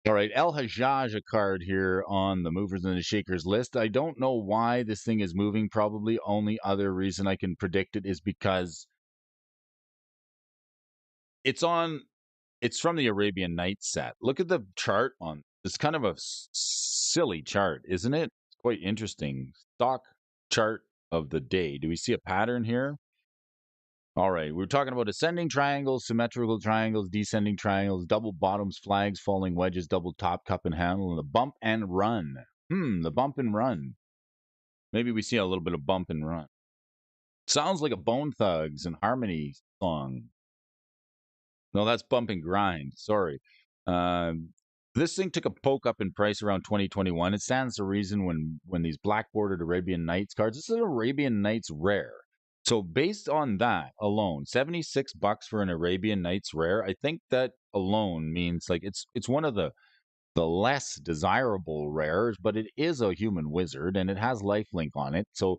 All right, El Hajjaj, a card here on the movers and the shakers list. I don't know why this thing is moving. Probably only other reason I can predict it is because it's on. It's from the Arabian Nights set. Look at the chart on. It's kind of a silly chart, isn't it? It's quite interesting. Stock chart of the day. Do we see a pattern here? All right, we're talking about ascending triangles, symmetrical triangles, descending triangles, double bottoms, flags, falling wedges, double top, cup and handle, and the bump and run. The bump and run. Maybe we see a little bit of bump and run. Sounds like a Bone Thugs and Harmony song. No, that's bump and grind. Sorry. This thing took a poke up in price around 2021. It stands to reason when these black bordered Arabian Nights cards. This is an Arabian Nights rare. So based on that alone, $76 for an Arabian Nights rare, I think that alone means like it's one of the less desirable rares, but it is a human wizard and it has lifelink on it. So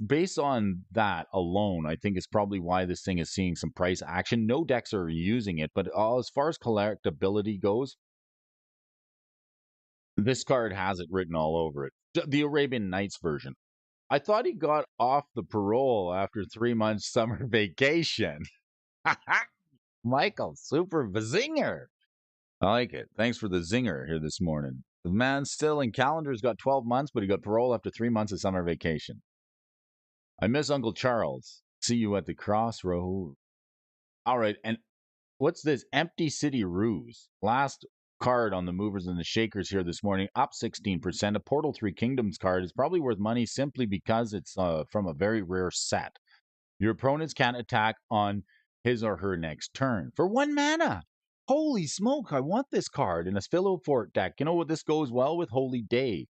based on that alone, I think it's probably why this thing is seeing some price action. No decks are using it, but as far as collectability goes, this card has it written all over it. The Arabian Nights version. I thought he got off the parole after 3 months summer vacation. Michael, super zinger. I like it. Thanks for the zinger here this morning. The man still in calendar's got 12 months, but he got parole after 3 months of summer vacation. I miss Uncle Charles. See you at the crossroads. All right, and what's this? Empty City Ruse. Last card on the movers and the shakers here this morning, up 16%. A Portal 3 Kingdoms card is probably worth money simply because it's from a very rare set. Your opponents can't attack on his or her next turn for 1 mana. Holy smoke, I want this card in a Spillo Fort deck. You know what this goes well with? Holy Day.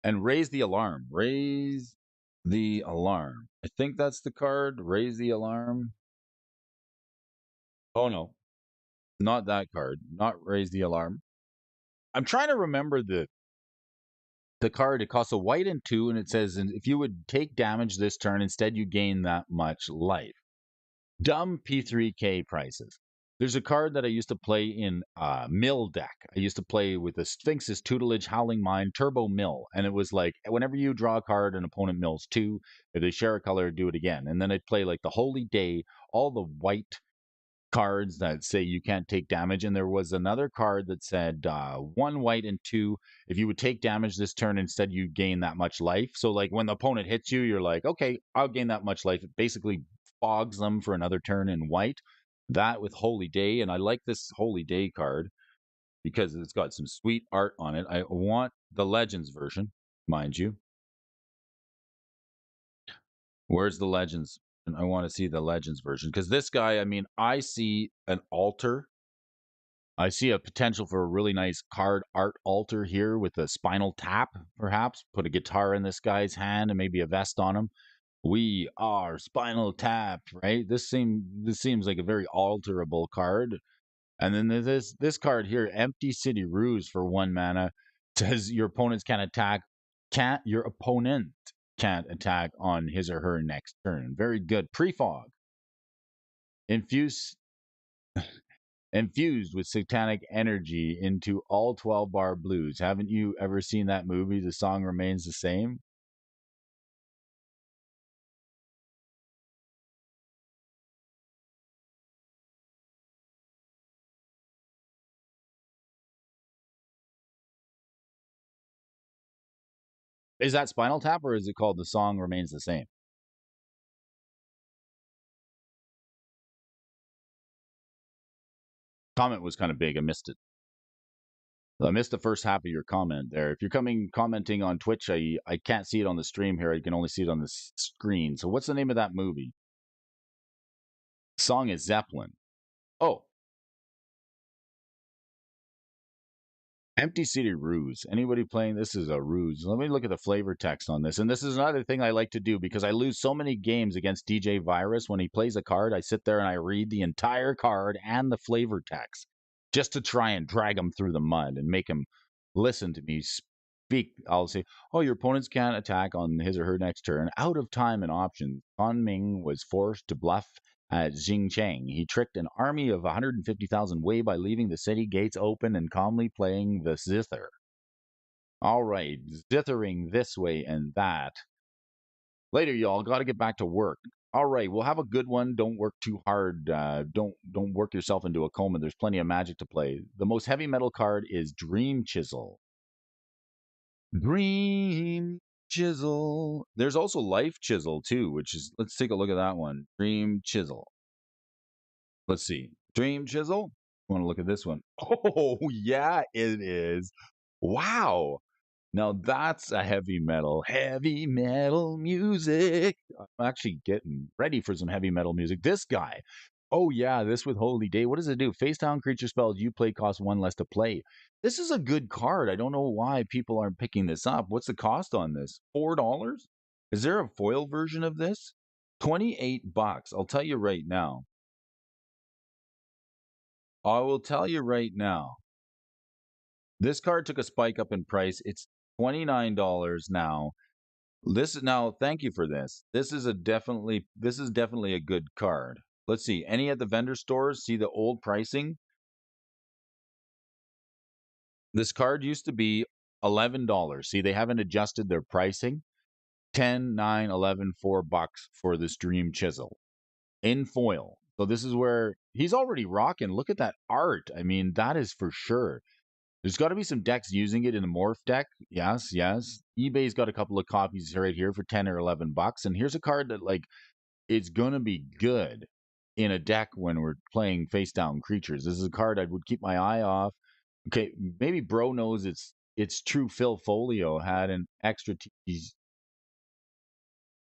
And Raise the Alarm. Raise the Alarm. I think that's the card. Raise the Alarm. Oh, no. Not that card. Not Raise the Alarm. I'm trying to remember the card. It costs a white and 2, and it says if you would take damage this turn, instead you gain that much life. Dumb P3K prices. There's a card that I used to play in Mill deck. I used to play with the Sphinx's Tutelage, Howling Mind, Turbo Mill. And it was like, whenever you draw a card, an opponent mills 2. If they share a color, do it again. And then I'd play like the Holy Day, all the white cards that say you can't take damage. And there was another card that said 1 white and 2. If you would take damage this turn, instead you gain that much life. So like when the opponent hits you, you're like, okay, I'll gain that much life. It basically fogs them for another turn in white. That with Holy Day, and I like this Holy Day card because it's got some sweet art on it. I want the Legends version, mind you. Where's the Legends? And I want to see the Legends version because this guy, I mean, I see an altar. I see a potential for a really nice card art altar here with a Spinal Tap, perhaps. Put a guitar in this guy's hand and maybe a vest on him. We are Spinal Tap, right? This seems like a very alterable card. And then there's this card here, Empty City Ruse for 1 mana. Says your opponents can't attack. Your opponent can't attack on his or her next turn. Very good. Prefog. Infuse infused with satanic energy into all 12 bar blues. Haven't you ever seen that movie? The song remains the same. Is that Spinal Tap or is it called The Song Remains the Same? Comment was kind of big. I missed it. I missed the first half of your comment there. If you're commenting on Twitch, I can't see it on the stream here. I can only see it on the screen. So what's the name of that movie? Song is Zeppelin. Oh, Empty City Ruse. Anybody playing this is a ruse. Let me look at the flavor text on this. And this is another thing I like to do because I lose so many games against DJ Virus. When he plays a card, I sit there and I read the entire card and the flavor text just to try and drag him through the mud and make him listen to me speak. I'll say, oh, your opponents can't attack on his or her next turn. Out of time and options. Con Ming was forced to bluff at Xingchang. He tricked an army of 150,000 Wei by leaving the city gates open and calmly playing the zither. All right, zithering this way and that. Later, y'all. Got to get back to work. All right, we'll have a good one. Don't work too hard. Don't work yourself into a coma. There's plenty of magic to play. The most heavy metal card is Dream Chisel. Dream Chisel. There's also Life Chisel too, which is, let's take a look at that one. Dream Chisel. Let's see. Dream Chisel. I want to look at this one. Oh, yeah, it is. Wow. Now that's a heavy metal music. I'm actually getting ready for some heavy metal music. This guy. Oh, yeah, this with Holy Day. What does it do? Face down creature spells you play cost one less to play. This is a good card. I don't know why people aren't picking this up. What's the cost on this? $4? Is there a foil version of this? $28. I'll tell you right now. I will tell you right now. This card took a spike up in price. It's $29 now. Thank you for this. This is definitely a good card. Let's see. Any at the vendor stores see the old pricing? This card used to be $11. See, they haven't adjusted their pricing. 10, 9, 11, $4 for this Dream Chisel in foil. So this is where he's already rocking. Look at that art. I mean, that is for sure. There's got to be some decks using it in the morph deck. Yes, yes. eBay's got a couple of copies right here for 10 or $11. And here's a card that, like, it's going to be good in a deck when we're playing face down creatures. This is a card I would keep my eye off. Okay, maybe Bro knows it's true. Phil Folio had an extra.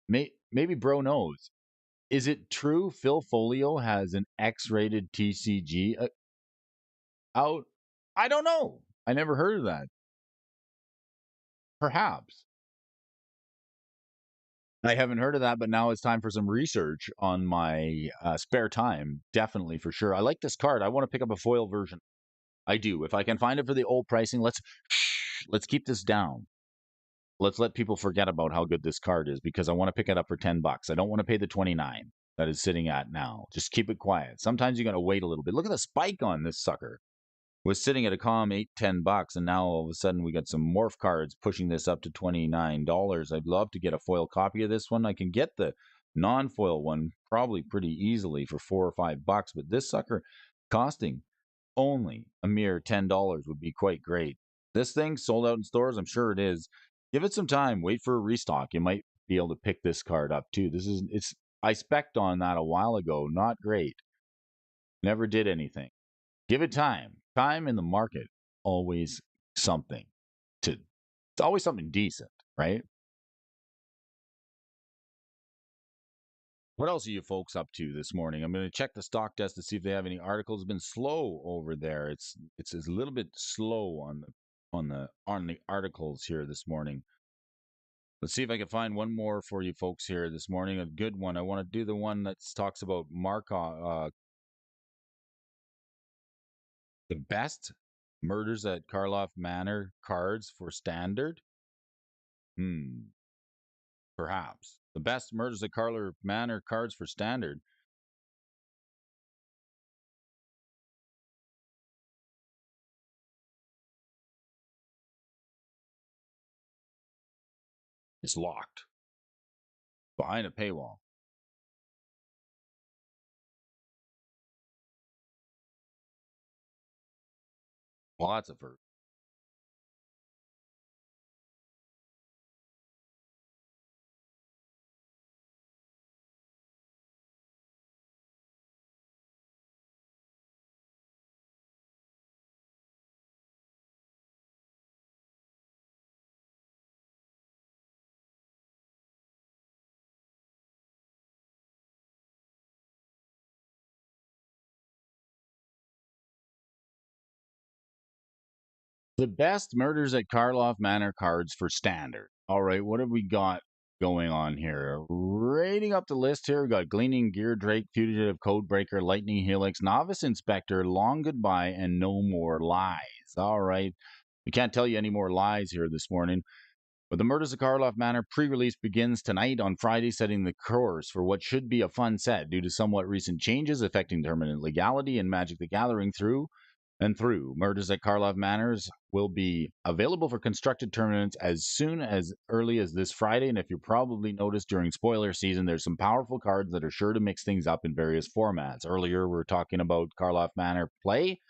Maybe Bro knows. Is it true Phil Folio has an X-rated TCG out? I don't know. I never heard of that. Perhaps. I haven't heard of that, but now it's time for some research on my spare time. Definitely, for sure. I like this card. I want to pick up a foil version. I do. If I can find it for the old pricing, let's keep this down. Let's let people forget about how good this card is because I want to pick it up for $10. I don't want to pay the 29 that it's sitting at now. Just keep it quiet. Sometimes you got to wait a little bit. Look at the spike on this sucker. Was sitting at a calm $8-10, and now all of a sudden we got some morph cards pushing this up to $29. I'd love to get a foil copy of this one. I can get the non-foil one probably pretty easily for $4 or $5, but this sucker costing only a mere $10 would be quite great. This thing sold out in stores, I'm sure it is. Give it some time. Wait for a restock. You might be able to pick this card up too. I spec'd on that a while ago. Not great. Never did anything. Give it time. Time in the market, always something it's always something decent, right? What else are you folks up to this morning? I'm going to check the stock desk to see if they have any articles. It's been slow over there. It's a little bit slow on the articles here this morning. Let's see if I can find one more for you folks here this morning. A good one. I want to do the one that talks about Markov, the best murders at Karloff Manor cards for standard. Perhaps the best murders at Karloff Manor cards for standard. It's locked behind a paywall. Well, that's a first. The best Murders at Karloff Manor cards for standard. All right, what have we got going on here? Rating up the list here, we got Gleaning Gear Drake, Fugitive Codebreaker, Lightning Helix, Novice Inspector, Long Goodbye, and No More Lies. All right, we can't tell you any more lies here this morning. But the Murders of Karloff Manor pre-release begins tonight on Friday, setting the course for what should be a fun set due to somewhat recent changes affecting tournament legality and Magic the Gathering through. Murders at Karloff Manors will be available for constructed tournaments as soon as early as this Friday. And if you probably noticed during spoiler season, there's some powerful cards that are sure to mix things up in various formats. Earlier, we were talking about Karloff Manor play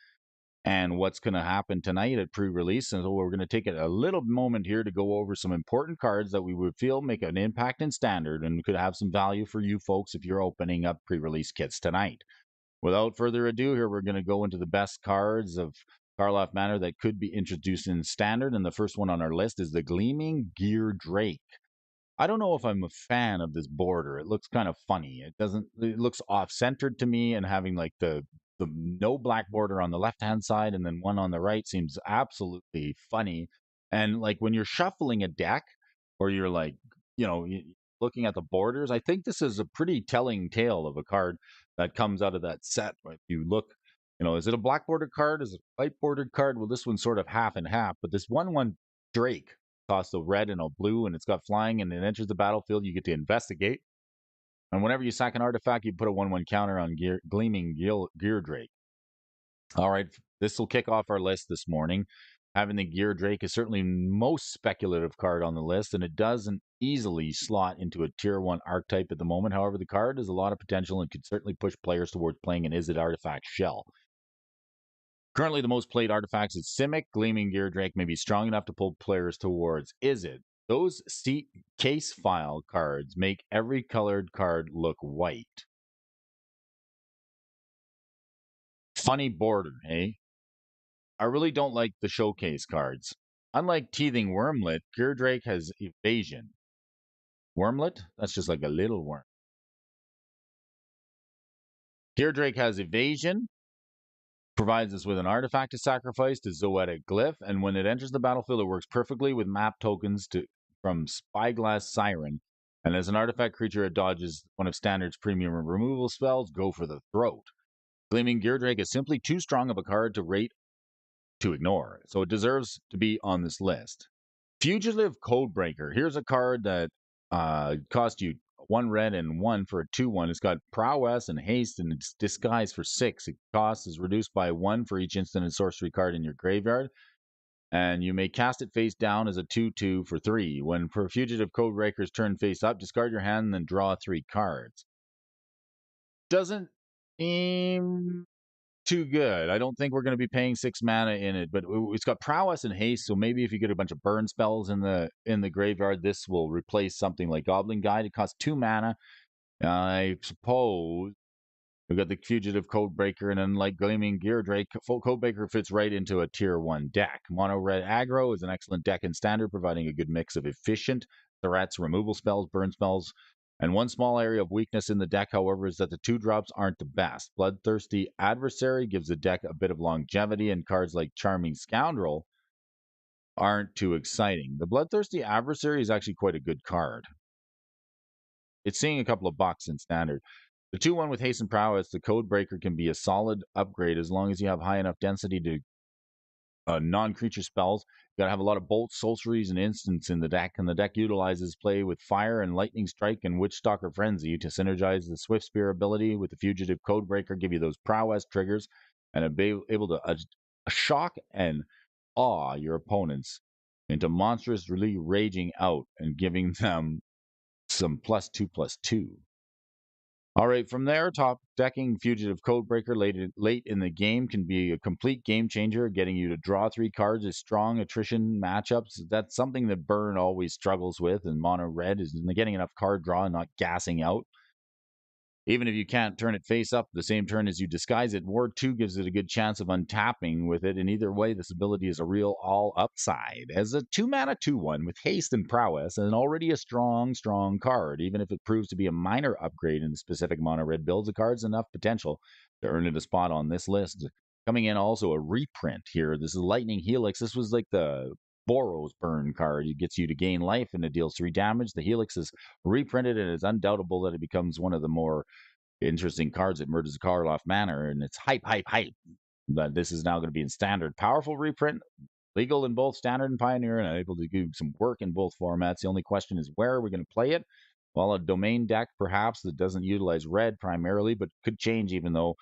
and what's going to happen tonight at pre-release. And so we're going to take a little moment here to go over some important cards that we would feel make an impact in standard and could have some value for you folks if you're opening up pre-release kits tonight. Without further ado, here we're going to go into the best cards of Karloff Manor that could be introduced in standard. And the first one on our list is the Gleaming Gear Drake. I don't know if I'm a fan of this border. It looks kind of funny. It looks off-centered to me, and having like the no black border on the left-hand side and then one on the right seems absolutely funny. And like when you're shuffling a deck or you're like, looking at the borders, I think this is a pretty telling tale of a card that comes out of that set. If you look, is it a black bordered card? Is it a white bordered card? Well, this one's sort of half and half, but this one Drake costs a red and a blue, and it's got flying, and it enters the battlefield. You get to investigate, and whenever you sack an artifact, you put a 1/1 counter on Gleaming Gear Drake. All right, this will kick off our list this morning. Having the Gear Drake is certainly most speculative card on the list, and it doesn't easily slot into a tier 1 archetype at the moment. However, the card has a lot of potential and could certainly push players towards playing an Izzet artifact shell. Currently, the most played artifacts is Simic. Gleaming Gear Drake may be strong enough to pull players towards Izzet. Those case file cards make every colored card look white. Funny border, eh? I really don't like the showcase cards. Unlike Teething Wormlet, Gear Drake has evasion. Wormlet? That's just like a little worm. Gear Drake has evasion, provides us with an artifact to sacrifice to Zoetic Glyph, and when it enters the battlefield, it works perfectly with map tokens from Spyglass Siren. And as an artifact creature, it dodges one of Standard's premium removal spells, Go for the Throat. Gleaming Gear Drake is simply too strong of a card to rate to ignore, so it deserves to be on this list. Fugitive Codebreaker. Here's a card that cost you 1 red and 1 for a 2/1. It's got prowess and haste, and it's disguised for 6. Its cost is reduced by 1 for each instant and sorcery card in your graveyard. And you may cast it face down as a 2/2 for 3. When for Fugitive Codebreaker's turn face up, discard your hand and then draw 3 cards. Doesn't seem too good. I don't think we're going to be paying 6 mana in it, but it's got prowess and haste, so maybe if you get a bunch of burn spells in the graveyard, this will replace something like Goblin Guide. It costs 2 mana. I suppose we've got the Fugitive Codebreaker, and then like Gleaming Gear Drake, Codebreaker fits right into a tier 1 deck. Mono red aggro is an excellent deck in standard, providing a good mix of efficient threats, removal spells, burn spells. And one small area of weakness in the deck, however, is that the 2-drops aren't the best. Bloodthirsty Adversary gives the deck a bit of longevity, and cards like Charming Scoundrel aren't too exciting. The Bloodthirsty Adversary is actually quite a good card. It's seeing a couple of bucks in standard. The 2/1 with haste and prowess, the Codebreaker can be a solid upgrade as long as you have high enough density to non-creature spells. You gotta have a lot of bolts, sorceries, and instants in the deck, and the deck utilizes play with fire and lightning strike and Witchstalker Frenzy to synergize the Swift Spear ability with the Fugitive Codebreaker, give you those prowess triggers, and be able to shock and awe your opponents into monstrously raging out and giving them some +2/+2. All right, from there, top decking Fugitive Codebreaker late in the game can be a complete game changer, getting you to draw 3 cards as strong attrition matchups. That's something that Burn always struggles with, and Mono Red is getting enough card draw and not gassing out. Even if you can't turn it face up the same turn as you disguise it, Ward 2 gives it a good chance of untapping with it, and either way, this ability is a real all upside. As a 2-mana 2/1 with haste and prowess, and already a strong card, even if it proves to be a minor upgrade in the specific mono red builds, the card's enough potential to earn it a spot on this list. Coming in also a reprint here. This is Lightning Helix. This was like the Boros burn card. It gets you to gain life and it deals 3 damage. The Helix is reprinted, and it's undoubtable that it becomes one of the more interesting cards at Murder's Karloff Manor, and it's hype. But this is now going to be in standard. Powerful reprint, legal in both standard and pioneer, and able to do some work in both formats. The only question is where are we going to play it? Well, a domain deck perhaps that doesn't utilize red primarily, but could change even though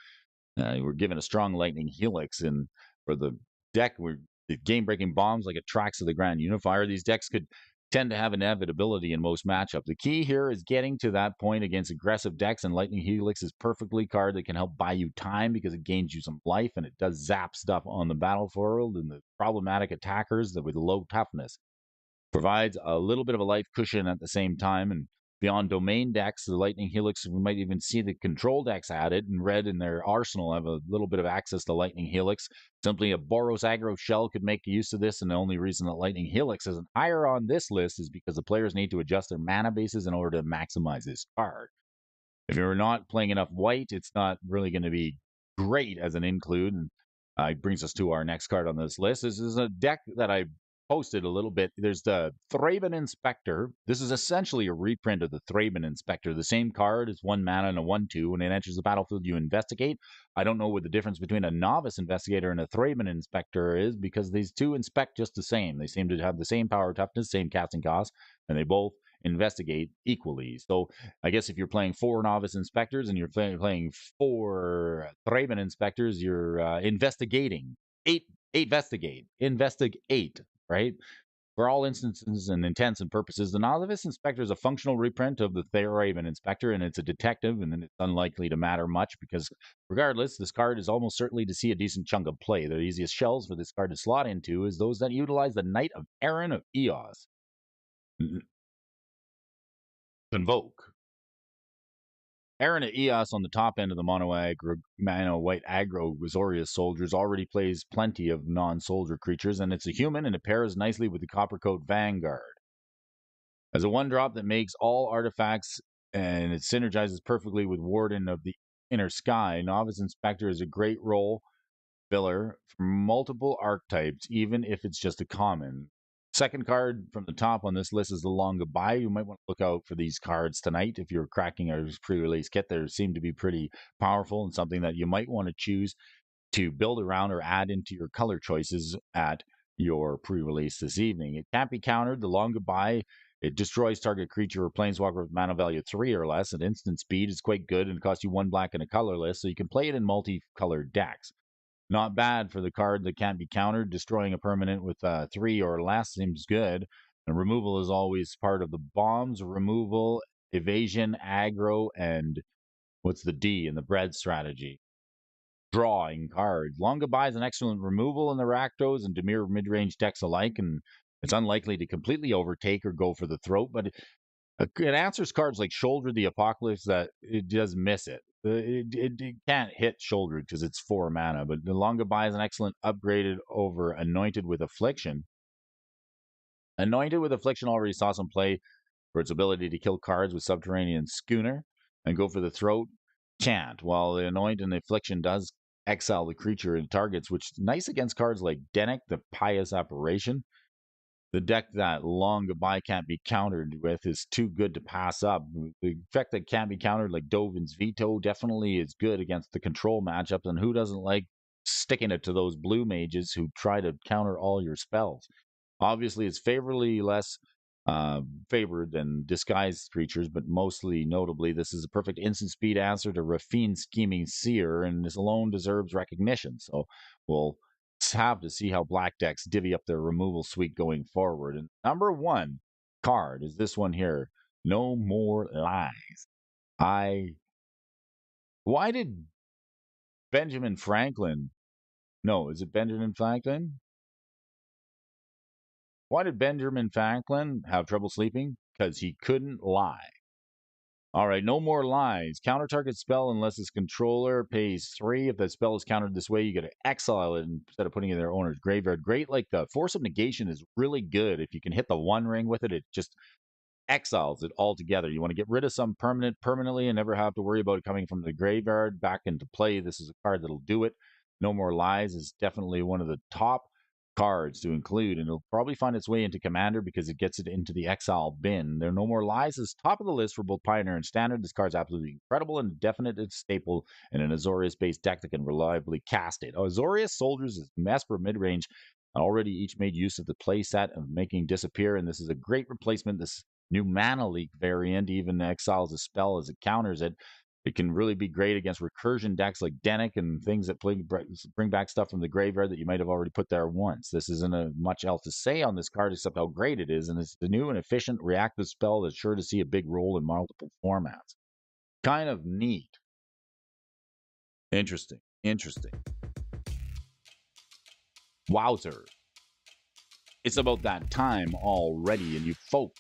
we're given a strong Lightning Helix. And for the deck, we're the game-breaking bombs like Attracts of the Grand Unifier. These decks could tend to have inevitability in most matchups. The key here is getting to that point against aggressive decks, and Lightning Helix is perfectly card that can help buy you time because it gains you some life and it does zap stuff on the battlefield and the problematic attackers that with low toughness. Provides a little bit of a life cushion at the same time, and beyond domain decks, the Lightning Helix, we might even see the control decks added, and red in their arsenal have a little bit of access to Lightning Helix. Simply a Boros aggro shell could make use of this, and the only reason that Lightning Helix isn't higher on this list is because the players need to adjust their mana bases in order to maximize this card. If you're not playing enough white, it's not really going to be great as an include. And it brings us to our next card on this list. This is a deck that I posted a little bit. There's the Thraben Inspector. This is essentially a reprint of the Thraben Inspector. The same card is 1 mana and a 1/2. When it enters the battlefield, you investigate. I don't know what the difference between a Novice Investigator and a Thraben Inspector is because these two inspect just the same. They seem to have the same power toughness, same casting cost, and they both investigate equally. So I guess if you're playing 4 Novice Inspectors and you're playing 4 Thraben Inspectors, you're investigating. Investigate, right? For all instances and intents and purposes, the Novice Inspector is a functional reprint of the Thraben Inspector, and it's a detective, and then it's unlikely to matter much because, regardless, this card is almost certainly to see a decent chunk of play. The easiest shells for this card to slot into is those that utilize the Knight of Aaron of Eos. Invoke. Aaron at Eos on the top end of the mono white aggro Azorius soldiers already plays plenty of non-soldier creatures, and it's a human, and it pairs nicely with the Coppercoat Vanguard. As a 1-drop that makes all artifacts, and it synergizes perfectly with Warden of the Inner Sky, Novice Inspector is a great role filler for multiple archetypes, even if it's just a common. Second card from the top on this list is the Long Goodbye. You might want to look out for these cards tonight if you're cracking a pre-release kit. They seem to be pretty powerful and something that you might want to choose to build around or add into your color choices at your pre-release this evening. It can't be countered. The Long Goodbye, it destroys target creature or planeswalker with mana value 3 or less. At instant speed is quite good and costs you 1 black and a colorless, so you can play it in multicolored decks. Not bad for the card that can't be countered. Destroying a permanent with 3 or less seems good. And removal is always part of the bombs. Removal, evasion, aggro, and what's the D in the bread strategy? Drawing cards. Long Goodbye is an excellent removal in the Rakdos and Dimir mid-range decks alike, and it's unlikely to completely overtake or go for the throat, but it answers cards like Shoulder the Apocalypse that it does miss it. It can't hit Shoulder because it's 4 mana, but the Long Goodbye is an excellent upgraded over Anointed with Affliction. Anointed with Affliction already saw some play for its ability to kill cards with Subterranean Schooner and go for the throat chant, while the Anoint and the Affliction does exile the creature it targets, which is nice against cards like Dennick, the Pious Apparition. The deck that Long Goodbye can't be countered with is too good to pass up. The effect that can't be countered, like Dovin's Veto, definitely is good against the control matchups, and who doesn't like sticking it to those blue mages who try to counter all your spells? Obviously, it's favorably less favored than disguised creatures, but mostly notably, this is a perfect instant speed answer to Rafine's Scheming Seer, and this alone deserves recognition. So we'll have to see how black decks divvy up their removal suite going forward. And number one card is this one here. No More Lies. Why did Benjamin Franklin? No, is it Benjamin Franklin? Why did Benjamin Franklin have trouble sleeping? Because he couldn't lie. All right, No More Lies. Counter target spell unless its controller pays 3. If that spell is countered this way, you get to exile it instead of putting it in their owner's graveyard. Great, like the Force of Negation is really good. If you can hit the One Ring with it, it just exiles it altogether. You want to get rid of some permanently and never have to worry about it coming from the graveyard back into play. This is a card that'll do it. No More Lies is definitely one of the top cards to include, and it'll probably find its way into Commander because it gets it into the exile bin. There are No More Lies is top of the list for both Pioneer and Standard. This card's absolutely incredible and definite staple in an Azorius-based deck that can reliably cast it. Azorius Soldiers is Mesper mid-range, already each made use of the play set of making disappear, and this is a great replacement. This new Mana Leak variant even exiles a spell as it counters it. It can really be great against recursion decks like Denick and things that bring back stuff from the graveyard that you might have already put there once. This isn't much else to say on this card except how great it is, and it's the new and efficient reactive spell that's sure to see a big role in multiple formats. Kind of neat. Interesting. Wowzer. It's about that time already, and you folks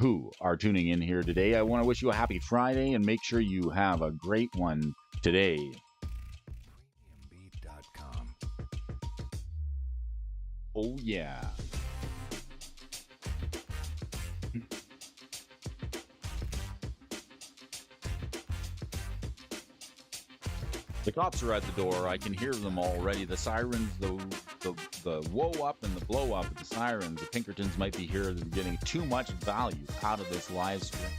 who are tuning in here today, I want to wish you a happy Friday and make sure you have a great one today. Premiumbeat.com. Oh, yeah. The cops are at the door. I can hear them already. The sirens, the whoa up and the blow up of the sirens. The Pinkertons might be here. They're getting too much value out of this live stream.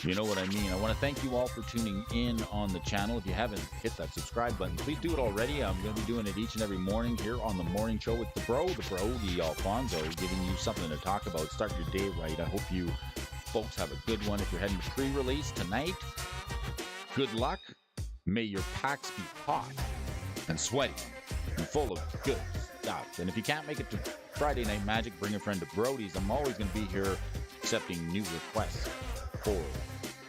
You know what I mean. I want to thank you all for tuning in on the channel. If you haven't hit that subscribe button, please do it already. I'm going to be doing it each and every morning here on the morning show with the Alphonso, giving you something to talk about. Start your day right. I hope you folks have a good one. If you're heading to pre-release tonight, good luck. May your packs be hot and sweaty and full of good stuff. And if you can't make it to Friday Night Magic, bring a friend to Brody's. I'm always going to be here accepting new requests for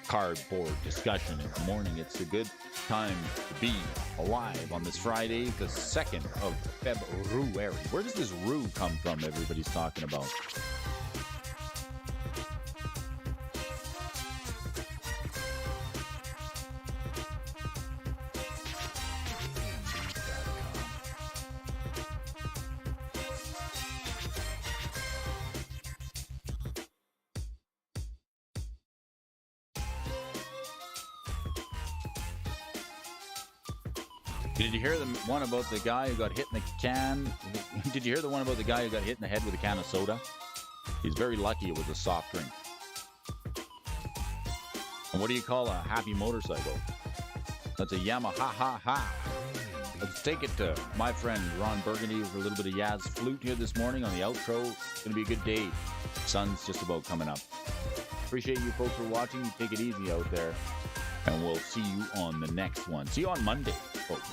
cardboard discussion in the morning. It's a good time to be alive on this Friday, the 2nd of February. Where does this rue come from everybody's talking about? Did you hear the one about the guy who got hit in the can? Did you hear the one about the guy who got hit in the head with a can of soda? He's very lucky it was a soft drink. And what do you call a happy motorcycle? That's a Yamaha. Let's take it to my friend Ron Burgundy for a little bit of Yaz flute here this morning on the outro. It's going to be a good day. Sun's just about coming up. Appreciate you folks for watching. Take it easy out there. And we'll see you on the next one. See you on Monday, folks.